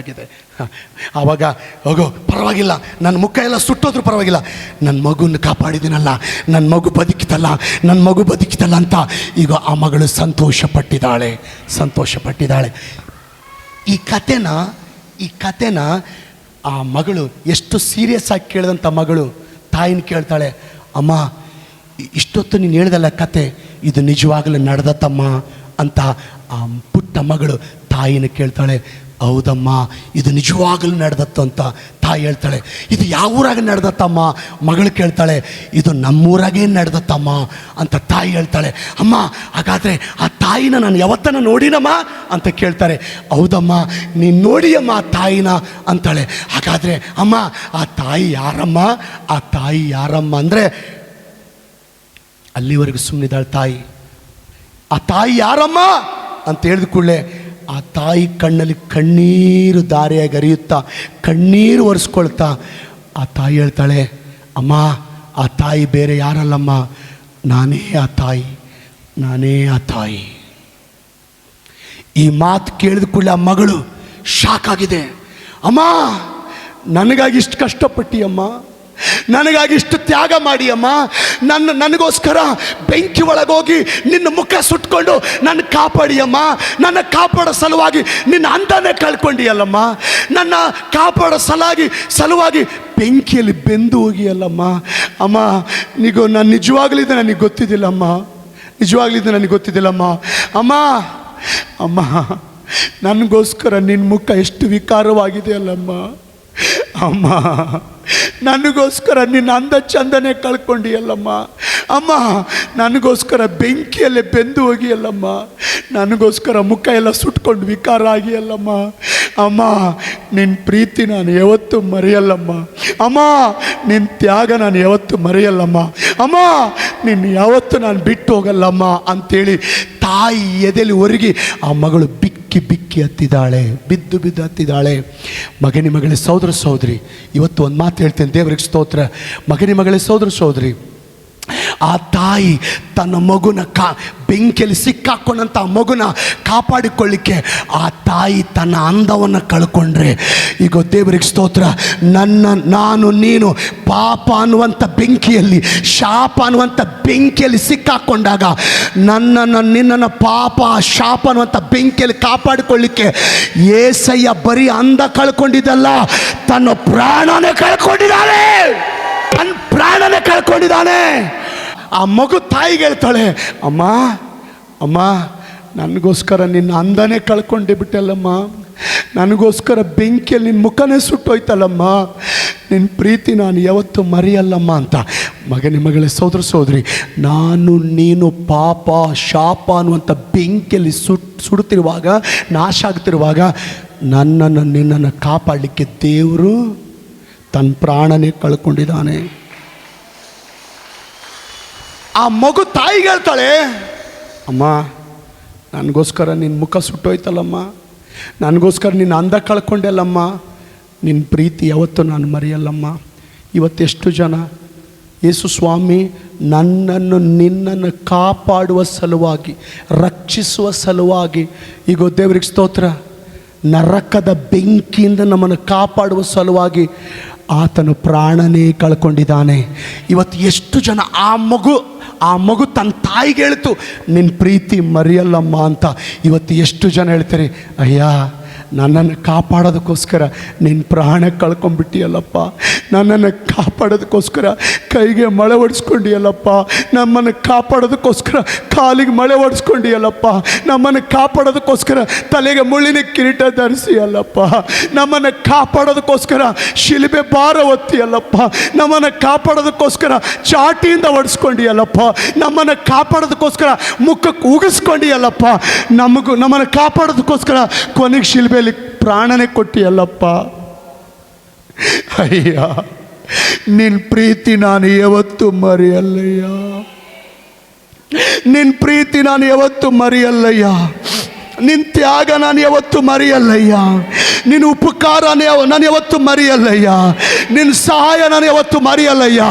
ಆವಾಗ ಹೋಗೋ ಪರವಾಗಿಲ್ಲ, ನನ್ನ ಮುಖ ಎಲ್ಲ ಸುಟ್ಟೋದ್ರೂ ಪರವಾಗಿಲ್ಲ, ನನ್ನ ಮಗುನ ಕಾಪಾಡಿದ್ದೀನಲ್ಲ, ನನ್ನ ಮಗು ಬದುಕಿತಲ್ಲ ಅಂತ ಈಗ ಆ ಮಗಳು ಸಂತೋಷ ಪಟ್ಟಿದ್ದಾಳೆ. ಈ ಕತೆನ ಆ ಮಗಳು ಎಷ್ಟು ಸೀರಿಯಸ್ ಆಗಿ ಕೇಳಿದಂಥ ಮಗಳು ತಾಯಿನ ಕೇಳ್ತಾಳೆ, ಅಮ್ಮ ಇಷ್ಟೊತ್ತು ನೀನು ಹೇಳ್ದಲ್ಲ ಕತೆ, ಇದು ನಿಜವಾಗಲೂ ನಡೆದತ್ತಮ್ಮ ಅಂತ ಆ ಪುಟ್ಟ ಮಗಳು ತಾಯಿನ ಕೇಳ್ತಾಳೆ. ಹೌದಮ್ಮ, ಇದು ನಿಜವಾಗಲೂ ನಡೆದತ್ತು ಅಂತ ತಾಯಿ ಹೇಳ್ತಾಳೆ. ಇದು ಯಾವ ಊರಾಗ ನಡೆದತ್ತಮ್ಮ? ಮಗಳು ಕೇಳ್ತಾಳೆ. ಇದು ನಮ್ಮೂರಾಗೇ ನಡೆದತ್ತಮ್ಮ ಅಂತ ತಾಯಿ ಹೇಳ್ತಾಳೆ. ಅಮ್ಮ ಹಾಗಾದರೆ ಆ ತಾಯಿನ ನಾನು ಯಾವತ್ತನ ನೋಡಿನಮ್ಮ ಅಂತ ಕೇಳ್ತಾರೆ. ಹೌದಮ್ಮ, ನೀನು ನೋಡಿಯಮ್ಮ ಆ ತಾಯಿನ ಅಂತಾಳೆ. ಹಾಗಾದರೆ ಅಮ್ಮ ಆ ತಾಯಿ ಯಾರಮ್ಮ ಅಂದರೆ ಅಲ್ಲಿವರೆಗೂ ಸುಮ್ಮನಿದ್ದಾಳೆ ತಾಯಿ. ಆ ತಾಯಿ ಯಾರಮ್ಮ ಅಂತ ಹೇಳಿದ ಕೂಡಲೇ ಆ ತಾಯಿ ಕಣ್ಣಲ್ಲಿ ಕಣ್ಣೀರು ದಾರಿಯಾಗಿ ಹರಿಯುತ್ತಾ ಕಣ್ಣೀರು ಒರೆಸ್ಕೊಳ್ತಾ ಆ ತಾಯಿ ಹೇಳ್ತಾಳೆ, ಅಮ್ಮ ಆ ತಾಯಿ ಬೇರೆ ಯಾರಲ್ಲಮ್ಮ, ನಾನೇ ಆ ತಾಯಿ. ಈ ಮಾತು ಕೇಳಿದ ಕೂಡಲೇ ಆ ಮಗಳು ಶಾಕ್ ಆಗಿದೆ. ಅಮ್ಮ ನನಗಾಗಿ ಇಷ್ಟು ಕಷ್ಟಪಟ್ಟಿಯಮ್ಮ, ನನಗಾಗಿ ಇಷ್ಟು ತ್ಯಾಗ ಮಾಡಿಯಮ್ಮ, ನನಗೋಸ್ಕರ ಬೆಂಕಿ ಒಳಗೋಗಿ ನಿನ್ನ ಮುಖ ಸುಟ್ಕೊಂಡು ನನ್ನ ಕಾಪಾಡಿಯಮ್ಮ, ನನ್ನ ಕಾಪಾಡೋ ಸಲುವಾಗಿ ನಿನ್ನ ಅಂದನೇ ಕಳ್ಕೊಂಡಿಯಲ್ಲಮ್ಮ, ನನ್ನ ಕಾಪಾಡೋ ಸಲುವಾಗಿ ಬೆಂಕಿಯಲ್ಲಿ ಬೆಂದು ಹೋಗಿಯಲ್ಲಮ್ಮ. ಅಮ್ಮ ನಾನು ನಿಜವಾಗ್ಲೂ ನನಗೆ ಗೊತ್ತಿದ್ದಿಲ್ಲಮ್ಮ, ಅಮ್ಮ ನನಗೋಸ್ಕರ ನಿನ್ನ ಮುಖ ಎಷ್ಟು ವಿಕಾರವಾಗಿದೆ ಅಲ್ಲಮ್ಮ. ಅಮ್ಮ ನನಗೋಸ್ಕರ ನಿನ್ನ ಅಂದ ಚಂದನೆ ಕಳ್ಕೊಂಡಿಯಲ್ಲಮ್ಮ. ಅಮ್ಮ ನನಗೋಸ್ಕರ ಬೆಂಕಿಯಲ್ಲೇ ಬೆಂದು ಹೋಗಿಯಲ್ಲಮ್ಮ, ನನಗೋಸ್ಕರ ಮುಖ ಎಲ್ಲ ಸುಟ್ಕೊಂಡು ವಿಕಾರ ಆಗಿಯಲ್ಲಮ್ಮ. ಅಮ್ಮ ನಿನ್ನ ಪ್ರೀತಿ ನಾನು ಯಾವತ್ತೂ ಮರೆಯಲ್ಲಮ್ಮ. ಅಮ್ಮ ನಿನ್ನ ತ್ಯಾಗ ನಾನು ಯಾವತ್ತೂ ಮರೆಯಲ್ಲಮ್ಮ. ಅಮ್ಮ ನಿನ್ನ ಯಾವತ್ತೂ ನಾನು ಬಿಟ್ಟು ಹೋಗಲ್ಲಮ್ಮ ಅಂತೇಳಿ ತಾಯಿ ಎದೆಲಿ ಒರಗಿ ಆ ಮಗಳು ಬಿಕ್ಕಿ ಹತ್ತಿದ್ದಾಳೆ, ಬಿದ್ದು ಹತ್ತಿದ್ದಾಳೆ. ಮಗನೇ ಸಹೋದರ ಸಹೋದರಿ, ಇವತ್ತು ಒಂದು ಮಾತು ಹೇಳ್ತೇನೆ, ದೇವರಿಗೆ ಸ್ತೋತ್ರ. ಮಗನೇ ಸಹೋದರ ಸಹೋದರಿ, ಆ ತಾಯಿ ತನ್ನ ಮಗುನ ಬೆಂಕಿಯಲ್ಲಿ ಸಿಕ್ಕಾಕೊಂಡಂಥ ಆ ಮಗುನ ಕಾಪಾಡಿಕೊಳ್ಳಿಕ್ಕೆ ಆ ತಾಯಿ ತನ್ನ ಅಂದವನ್ನು ಕಳ್ಕೊಂಡ್ರೆ, ಈಗ ದೇವರಿಗೆ ಸ್ತೋತ್ರ, ನಾನು ನೀನು ಪಾಪ ಅನ್ನುವಂಥ ಬೆಂಕಿಯಲ್ಲಿ, ಶಾಪ ಅನ್ನುವಂಥ ಬೆಂಕಿಯಲ್ಲಿ ಸಿಕ್ಕಾಕೊಂಡಾಗ ನಿನ್ನನ್ನು ಪಾಪ ಶಾಪ ಅನ್ನುವಂಥ ಬೆಂಕಿಯಲ್ಲಿ ಕಾಪಾಡಿಕೊಳ್ಳಿಕ್ಕೆ ಏಸಯ್ಯ ಬರೀ ಅಂದ ಕಳ್ಕೊಂಡಿದ್ದಲ್ಲ, ತನ್ನ ಪ್ರಾಣನೇ ಕಳ್ಕೊಂಡಿದ್ದಾನೆ. ಆ ಮಗು ತಾಯಿಗೆ ಹೇಳ್ತಾಳೆ, ಅಮ್ಮ ನನಗೋಸ್ಕರ ನಿನ್ನ ಅಂದನೇ ಕಳ್ಕೊಂಡೆ ಬಿಟ್ಟಲ್ಲಮ್ಮ, ನನಗೋಸ್ಕರ ಬೆಂಕಿಯಲ್ಲಿ ನಿನ್ನ ಮುಖನೇ ಸುಟ್ಟೋಯ್ತಲ್ಲಮ್ಮ, ನಿನ್ನ ಪ್ರೀತಿ ನಾನು ಯಾವತ್ತೂ ಮರೆಯಲ್ಲಮ್ಮ ಅಂತ. ಮಗನೇ ಸಹೋದರ ಸಹೋದರಿ, ನಾನು ನೀನು ಪಾಪ ಶಾಪ ಅನ್ನುವಂಥ ಬೆಂಕಿಯಲ್ಲಿ ಸುಡುತ್ತಿರುವಾಗ, ನಾಶ ಆಗ್ತಿರುವಾಗ ನಿನ್ನನ್ನು ಕಾಪಾಡಲಿಕ್ಕೆ ದೇವರು ತನ್ನ ಪ್ರಾಣನೇ ಕಳ್ಕೊಂಡಿದ್ದಾನೆ. ಆ ಮಗು ತಾಯಿಗೆ ಹೇಳ್ತಾಳೆ, ಅಮ್ಮ ನನಗೋಸ್ಕರ ನಿನ್ನ ಮುಖ ಸುಟ್ಟೋಯ್ತಲ್ಲಮ್ಮ, ನನಗೋಸ್ಕರ ನಿನ್ನ ಅಂದ ಕಳ್ಕೊಂಡೆಲ್ಲಮ್ಮ, ನಿನ್ನ ಪ್ರೀತಿ ಯಾವತ್ತೂ ನಾನು ಮರೆಯಲ್ಲಮ್ಮ. ಇವತ್ತೆಷ್ಟು ಜನ ಯೇಸು ಸ್ವಾಮಿ ನಿನ್ನನ್ನು ಕಾಪಾಡುವ ಸಲುವಾಗಿ, ರಕ್ಷಿಸುವ ಸಲುವಾಗಿ, ಈಗ ದೇವರಿಗೆ ಸ್ತೋತ್ರ, ನರಕದ ಬೆಂಕಿಯಿಂದ ನಮ್ಮನ್ನು ಕಾಪಾಡುವ ಸಲುವಾಗಿ ಆತನು ಪ್ರಾಣನೇ ಕಳ್ಕೊಂಡಿದ್ದಾನೆ. ಇವತ್ತು ಎಷ್ಟು ಜನ ಆ ಮಗು ತನ್ನ ತಾಯಿಗೆ ಹೇಳ್ತು, ನಿನ್ನ ಪ್ರೀತಿ ಮರೆಯಲ್ಲಮ್ಮ ಅಂತ. ಇವತ್ತು ಎಷ್ಟು ಜನ ಹೇಳ್ತಾರೆ, ಅಯ್ಯ ನನ್ನನ್ನು ಕಾಪಾಡೋದಕ್ಕೋಸ್ಕರ ನಿನ್ನ ಪ್ರಾಣ ಕಳ್ಕೊಂಡ್ಬಿಟ್ಟಿಯಲ್ಲಪ್ಪ, ನನ್ನನ್ನು ಕಾಪಾಡೋದಕ್ಕೋಸ್ಕರ ಕೈಗೆ ಮಳೆ ಹೊಡೆಸ್ಕೊಂಡಿಯಲ್ಲಪ್ಪ, ನಮ್ಮನ್ನು ಕಾಪಾಡೋದಕ್ಕೋಸ್ಕರ ಕಾಲಿಗೆ ಮಳೆ ಹೊಡೆಸ್ಕೊಂಡಿಯಲ್ಲಪ್ಪ, ನಮ್ಮನ್ನು ಕಾಪಾಡೋದಕ್ಕೋಸ್ಕರ ತಲೆಗೆ ಮುಳ್ಳಿನ ಕಿರೀಟ ಧರಿಸಿಯಲ್ಲಪ್ಪ, ನಮ್ಮನ್ನು ಕಾಪಾಡೋದಕ್ಕೋಸ್ಕರ ಶಿಲುಬೆ ಭಾರ ಹೊತ್ತಿಯಲ್ಲಪ್ಪ, ನಮ್ಮನ್ನು ಕಾಪಾಡೋದಕ್ಕೋಸ್ಕರ ಚಾಟಿಯಿಂದ ಹೊಡೆಸ್ಕೊಂಡಿಯಲ್ಲಪ್ಪ, ನಮ್ಮನ್ನು ಕಾಪಾಡೋದಕ್ಕೋಸ್ಕರ ಮುಖಕ್ಕೆ ಉಗಿಸ್ಕೊಂಡಿಯಲ್ಲಪ್ಪ, ನಮ್ಮನ್ನು ಕಾಪಾಡೋದಕ್ಕೋಸ್ಕರ ಕೊನೆಗೆ ಶಿಲುಬೆಯಲ್ಲಿ ಪ್ರಾಣನೇ ಕೊಟ್ಟಿಯಲ್ಲಪ್ಪ. ಅಯ್ಯ, ನಿನ್ನ ಪ್ರೀತಿ ನಾನು ಯಾವತ್ತೂ ಮರೆಯಲ್ಲಯ್ಯ. ನಿನ್ನ ಪ್ರೀತಿ ನಾನು ಯಾವತ್ತೂ ಮರೆಯಲ್ಲಯ್ಯ. ನಿನ್ನ ತ್ಯಾಗ ನಾನು ಯಾವತ್ತೂ ಮರೆಯಲ್ಲಯ್ಯ. ನಿನ್ನ ಉಪಕಾರ ನಾನು ಯಾವತ್ತೂ ಮರೆಯಲ್ಲಯ್ಯ. ನಿನ್ನ ಸಹಾಯ ನಾನು ಯಾವತ್ತೂ ಮರೆಯಲ್ಲಯ್ಯ.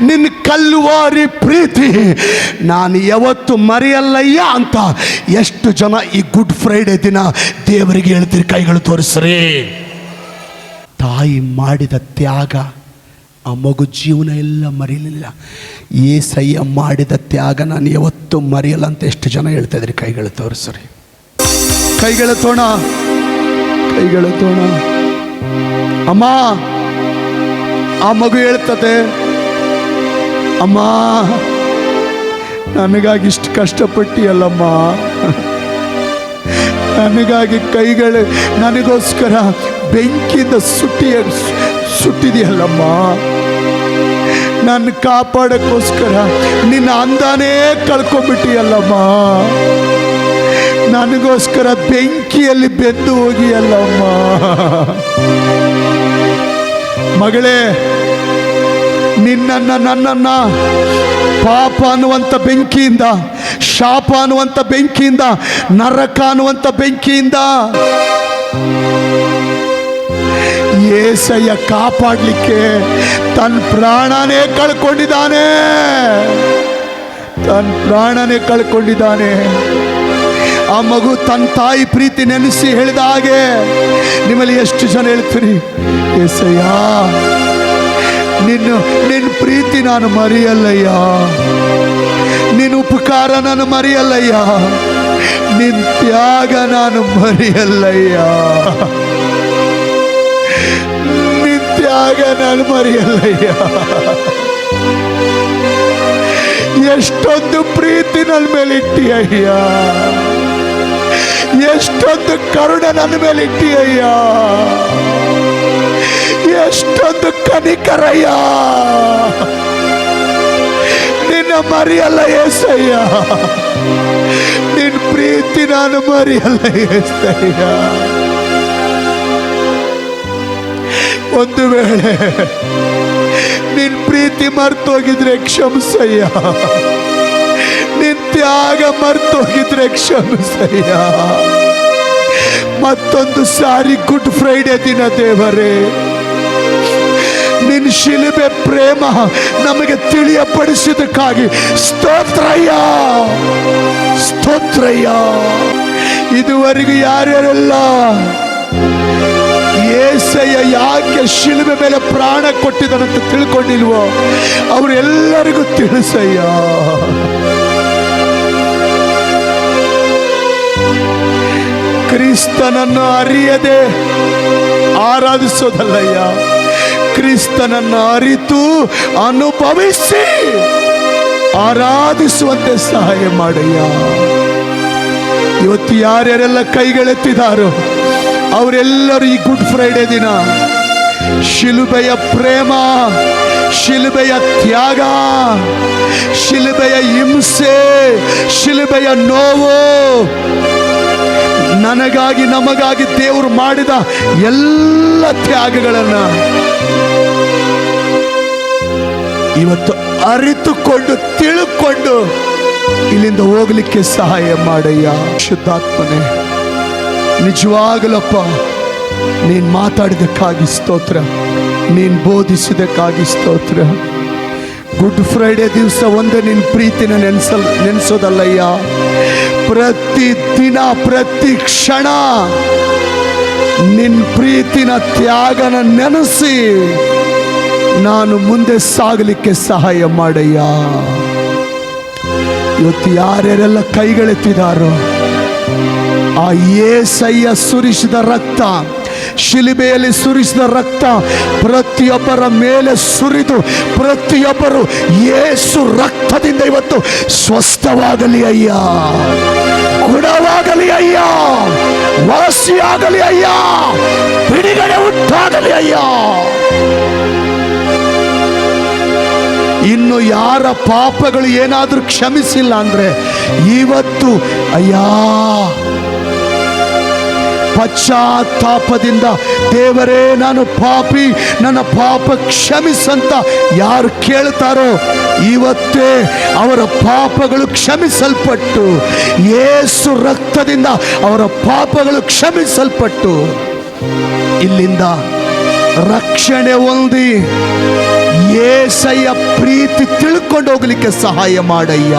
ನಿನ್ನ ಕಲ್ಲುವಾರಿ ಪ್ರೀತಿ ನಾನು ಯಾವತ್ತೂ ಮರೆಯಲ್ಲಯ್ಯ ಅಂತ ಎಷ್ಟು ಜನ ಈ ಗುಡ್ ಫ್ರೈಡೆ ದಿನ ದೇವರಿಗೆ ಹೇಳ್ತೀರಿ? ಕೈಗಳು ತೋರಿಸ್ರಿ. ತಾಯಿ ಮಾಡಿದ ತ್ಯಾಗ ಆ ಮಗು ಜೀವನ ಎಲ್ಲ ಮರೆಯಲಿಲ್ಲ. ಏಸಯ್ಯ ಮಾಡಿದ ತ್ಯಾಗ ನಾನು ಯಾವತ್ತೂ ಮರೆಯಲ್ಲ ಅಂತ ಎಷ್ಟು ಜನ ಹೇಳ್ತಾ ಇದ್ರಿ? ಕೈಗಳು ತೋರಿಸ್ರಿ. ಕೈಗೆಳತೋಣ, ಕೈಗೆಳತೋಣ. ಅಮ್ಮ, ಆ ಮಗು ಹೇಳ್ತದೆ, ಅಮ್ಮ ನನಗಾಗಿ ಇಷ್ಟು ಕಷ್ಟಪಟ್ಟಿಯಲ್ಲಮ್ಮ, ನನಗಾಗಿ ಕೈಗಳು ನನಗೋಸ್ಕರ ಬೆಂಕಿಯಿಂದ ಸುಟ್ಟಿದೆಯಲ್ಲಮ್ಮ, ನನ್ನ ಕಾಪಾಡೋಕ್ಕೋಸ್ಕರ ನಿನ್ನ ಅಂದಾನೇ ಕಳ್ಕೊಂಡ್ಬಿಟ್ಟಿಯಲ್ಲಮ್ಮ, ನನಗೋಸ್ಕರ ಬೆಂಕಿಯಲ್ಲಿ ಬೆಂದು ಹೋಗಿಯಲ್ಲಮ್ಮ. ಮಗಳೇ, ನನ್ನನ್ನ ಪಾಪ ಅನ್ನುವಂಥ ಬೆಂಕಿಯಿಂದ, ಶಾಪ ಅನ್ನುವಂಥ ಬೆಂಕಿಯಿಂದ, ನರಕ ಅನ್ನುವಂಥ ಬೆಂಕಿಯಿಂದ ಏಸಯ್ಯ ಕಾಪಾಡಲಿಕ್ಕೆ ತನ್ನ ಪ್ರಾಣನೇ ಕಳ್ಕೊಂಡಿದ್ದಾನೆ. ತನ್ನ ಪ್ರಾಣನೇ ಕಳ್ಕೊಂಡಿದ್ದಾನೆ. ಆ ಮಗು ತನ್ನ ತಾಯಿ ಪ್ರೀತಿ ನೆನೆಸಿ ಹೇಳಿದ ಹಾಗೆ ನಿಮ್ಮಲ್ಲಿ ಎಷ್ಟು ಜನ ಹೇಳ್ತೀರಿ? ಏಸಯ್ಯ, ನಿನ್ನ ಪ್ರೀತಿ ನಾನು ಮರೆಯಲ್ಲಯ್ಯ, ನಿನ್ನ ಉಪಕಾರ ನಾನು ಮರೆಯಲ್ಲಯ್ಯ, ನಿನ್ನ ತ್ಯಾಗ ನಾನು ಮರೆಯಲ್ಲಯ್ಯ, ನಿನ್ನ ತ್ಯಾಗ ನಾನು ಮರೆಯಲ್ಲಯ್ಯ. ಎಷ್ಟೊಂದು ಪ್ರೀತಿ ನನ್ನ ಮೇಲೆ ಇಟ್ಟಿಯಯ್ಯ, ಎಷ್ಟೊಂದು ಕರುಣೆ ನನ್ನ ಮೇಲೆ ಇಟ್ಟಿಯಯ್ಯ, ಎಷ್ಟೊಂದು ಕನಿಕರಯ್ಯ. ನಿನ್ನ ಮರೆಯಲ್ಲ ಏಸಯ್ಯ, ನಿನ್ನ ಪ್ರೀತಿ ನಾನು ಮರೆಯಲ್ಲ ಏಸಯ್ಯ. ಒಂದು ವೇಳೆ ನಿನ್ನ ಪ್ರೀತಿ ಮರ್ತೋಗಿದ್ರೆ ಕ್ಷಮಿಸಯ್ಯ, ನಿನ್ನ ತ್ಯಾಗ ಮರ್ತೋಗಿದ್ರೆ ಕ್ಷಮಿಸಯ್ಯ. ಮತ್ತೊಂದು ಸಾರಿ ಗುಡ್ ಫ್ರೈಡೆ ದಿನ ದೇವರೇ, ನಿನ್ನ ಶಿಲುಬೆ ಪ್ರೇಮ ನಮಗೆ ತಿಳಿಯಪಡಿಸಿದಕ್ಕಾಗಿ ಸ್ತೋತ್ರಯ್ಯ, ಸ್ತೋತ್ರಯ್ಯ. ಇದುವರೆಗೂ ಯಾರ್ಯಾರೆಲ್ಲ ಏಸಯ್ಯ ಯಾಕೆ ಶಿಲುಬೆ ಮೇಲೆ ಪ್ರಾಣ ಕೊಟ್ಟಿದ್ದಾನಂತ ತಿಳ್ಕೊಂಡಿಲ್ವೋ ಅವರೆಲ್ಲರಿಗೂ ತಿಳಿಸಯ್ಯ. ಕ್ರಿಸ್ತನನ್ನು ಅರಿಯದೆ ಆರಾಧಿಸೋದಲ್ಲಯ್ಯ, ಕ್ರಿಸ್ತನನ್ನು ಅರಿತು ಅನುಭವಿಸಿ ಆರಾಧಿಸುವಂತೆ ಸಹಾಯ ಮಾಡಯ್ಯ. ಇವತ್ತು ಯಾರ್ಯಾರೆಲ್ಲ ಕೈಗಳೆತ್ತಿದಾರೋ ಅವರೆಲ್ಲರೂ ಈ ಗುಡ್ ಫ್ರೈಡೆ ದಿನ ಶಿಲುಬೆಯ ಪ್ರೇಮ, ಶಿಲುಬೆಯ ತ್ಯಾಗ, ಶಿಲುಬೆಯ ಹಿಂಸೆ, ಶಿಲುಬೆಯ ನೋವು, ನನಗಾಗಿ ನಮಗಾಗಿ ದೇವರು ಮಾಡಿದ ಎಲ್ಲ ತ್ಯಾಗಗಳನ್ನು ಇವತ್ತು ಅರಿತುಕೊಂಡು ತಿಳ್ಕೊಂಡು ಇಲ್ಲಿಂದ ಹೋಗ್ಲಿಕ್ಕೆ ಸಹಾಯ ಮಾಡಯ್ಯ. ಶುದ್ಧಾತ್ಮನೇ, ನಿಜವಾಗಲಪ್ಪ ನೀನು ಮಾತಾಡಿದಕ್ಕಾಗಿ ಸ್ತೋತ್ರ, ನೀನು ಬೋಧಿಸಿದಕ್ಕಾಗಿ ಸ್ತೋತ್ರ. ಗುಡ್ ಫ್ರೈಡೆ ದಿವಸ ಒಂದೇ ನಿನ್ನ ಪ್ರೀತಿನ ನೆನೆಸೋದಲ್ಲಯ್ಯ, ಪ್ರತಿ ದಿನ ಪ್ರತಿ ಕ್ಷಣ ನಿನ್ನ ಪ್ರೀತಿನ ತ್ಯಾಗನ ನೆನೆಸಿ ನಾನು ಮುಂದೆ ಸಾಗಲಿಕ್ಕೆ ಸಹಾಯ ಮಾಡಯ್ಯ. ಇವತ್ತು ಯಾರ್ಯಾರೆಲ್ಲ ಕೈಗಳೆತ್ತಿದಾರೋ ಆ ಏಸಯ್ಯ ಸುರಿಸಿದ ರಕ್ತ, ಶಿಲುಬೆಯಲ್ಲಿ ಸುರಿಸಿದ ರಕ್ತ ಪ್ರತಿಯೊಬ್ಬರ ಮೇಲೆ ಸುರಿದು ಪ್ರತಿಯೊಬ್ಬರು ಯೇಸು ರಕ್ತದಿಂದ ಇವತ್ತು ಸ್ವಸ್ಥವಾಗಲಿ ಅಯ್ಯ, ಗುಣವಾಗಲಿ ಅಯ್ಯ, ವಾಸಿಯಾಗಲಿ ಅಯ್ಯ, ಬಿಡುಗಡೆ ಉಂಟಾಗಲಿ ಅಯ್ಯ. ಇನ್ನು ಯಾರ ಪಾಪಗಳು ಏನಾದರೂ ಕ್ಷಮಿಸಿಲ್ಲ ಅಂದ್ರೆ ಇವತ್ತು ಅಯ್ಯ ಪಶ್ಚಾತ್ತಾಪದಿಂದ ದೇವರೇ ನಾನು ಪಾಪಿ, ನನ್ನ ಪಾಪ ಕ್ಷಮಿಸಂತ ಯಾರು ಕೇಳ್ತಾರೋ ಇವತ್ತೇ ಅವರ ಪಾಪಗಳು ಕ್ಷಮಿಸಲ್ಪಟ್ಟು, ಯೇಸು ರಕ್ತದಿಂದ ಅವರ ಪಾಪಗಳು ಕ್ಷಮಿಸಲ್ಪಟ್ಟು ಇಲ್ಲಿಂದ ರಕ್ಷಣೆ ಹೊಂದಿ ಯೇಸಯ್ಯ ಪ್ರೀತಿ ತಿಳ್ಕೊಂಡು ಹೋಗ್ಲಿಕ್ಕೆ ಸಹಾಯ ಮಾಡಯ್ಯ.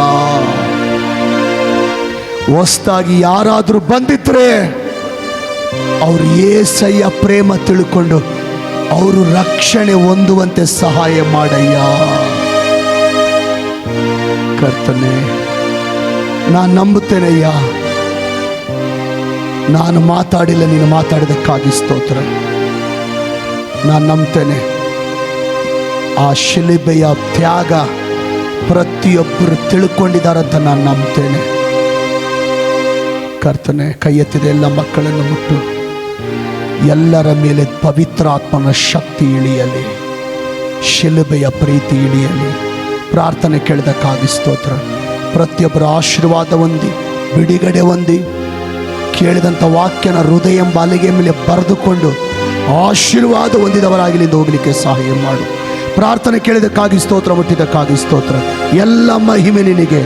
ಹೊಸ್ದಾಗಿ ಯಾರಾದರೂ ಬಂದಿದ್ರೆ ಅವರು ಯೇಸಯ್ಯ ಪ್ರೇಮ ತಿಳ್ಕೊಂಡು ಅವರು ರಕ್ಷಣೆ ಹೊಂದುವಂತೆ ಸಹಾಯ ಮಾಡಯ್ಯ. ಕರ್ತನೇ, ನಾನು ನಂಬುತ್ತೇನಯ್ಯ. ನಾನು ಮಾತಾಡಿಲ್ಲ, ನೀನು ಮಾತಾಡಿದಕ್ಕಾಗಿ ಸ್ತೋತ್ರ. ನಾನು ನಂಬ್ತೇನೆ ಆ ಶಿಲುಬೆಯ ತ್ಯಾಗ ಪ್ರತಿಯೊಬ್ಬರು ತಿಳ್ಕೊಂಡಿದ್ದಾರಂತ ನಾನು ನಂಬ್ತೇನೆ. ಕರ್ತನೆ, ಕೈ ಎತ್ತಿದ ಎಲ್ಲ ಮಕ್ಕಳನ್ನು ಮುಟ್ಟು, ಎಲ್ಲರ ಮೇಲೆ ಪವಿತ್ರಾತ್ಮನ ಶಕ್ತಿ ಇಳಿಯಲಿ, ಶಿಲುಬೆಯ ಪ್ರೀತಿ ಇಳಿಯಲಿ. ಪ್ರಾರ್ಥನೆ ಕೇಳಿದಕ್ಕಾಗಿ ಸ್ತೋತ್ರ. ಪ್ರತಿಯೊಬ್ಬರ ಆಶೀರ್ವಾದ ಹೊಂದಿ, ಬಿಡುಗಡೆ ಹೊಂದಿ, ಕೇಳಿದಂಥ ವಾಕ್ಯನ ಹೃದಯ ಎಂಬ ಅಲಿಗೆ ಮೇಲೆ ಬರೆದುಕೊಂಡು ಆಶೀರ್ವಾದ ಹೊಂದಿದವರಾಗಿಲಿಂದ ಹೋಗಲಿಕ್ಕೆ ಸಹಾಯ ಮಾಡು. ಪ್ರಾರ್ಥನೆ ಕೇಳಿದಕ್ಕಾಗಿ ಸ್ತೋತ್ರ, ಮುಟ್ಟಿದ್ದಕ್ಕಾಗಿ ಸ್ತೋತ್ರ. ಎಲ್ಲ ಮಹಿಮೆ ನಿನಗೆ.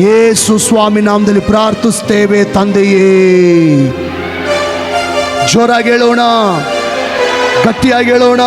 ಯೇಸು ಸ್ವಾಮಿ ನಾಮದಲ್ಲಿ ಪ್ರಾರ್ಥಿಸ್ತೇವೆ ತಂದೆಯೇ. ಜೋರಾಗಿ ಹೇಳೋಣ, ಗಟ್ಟಿಯಾಗಿ ಹೇಳೋಣ.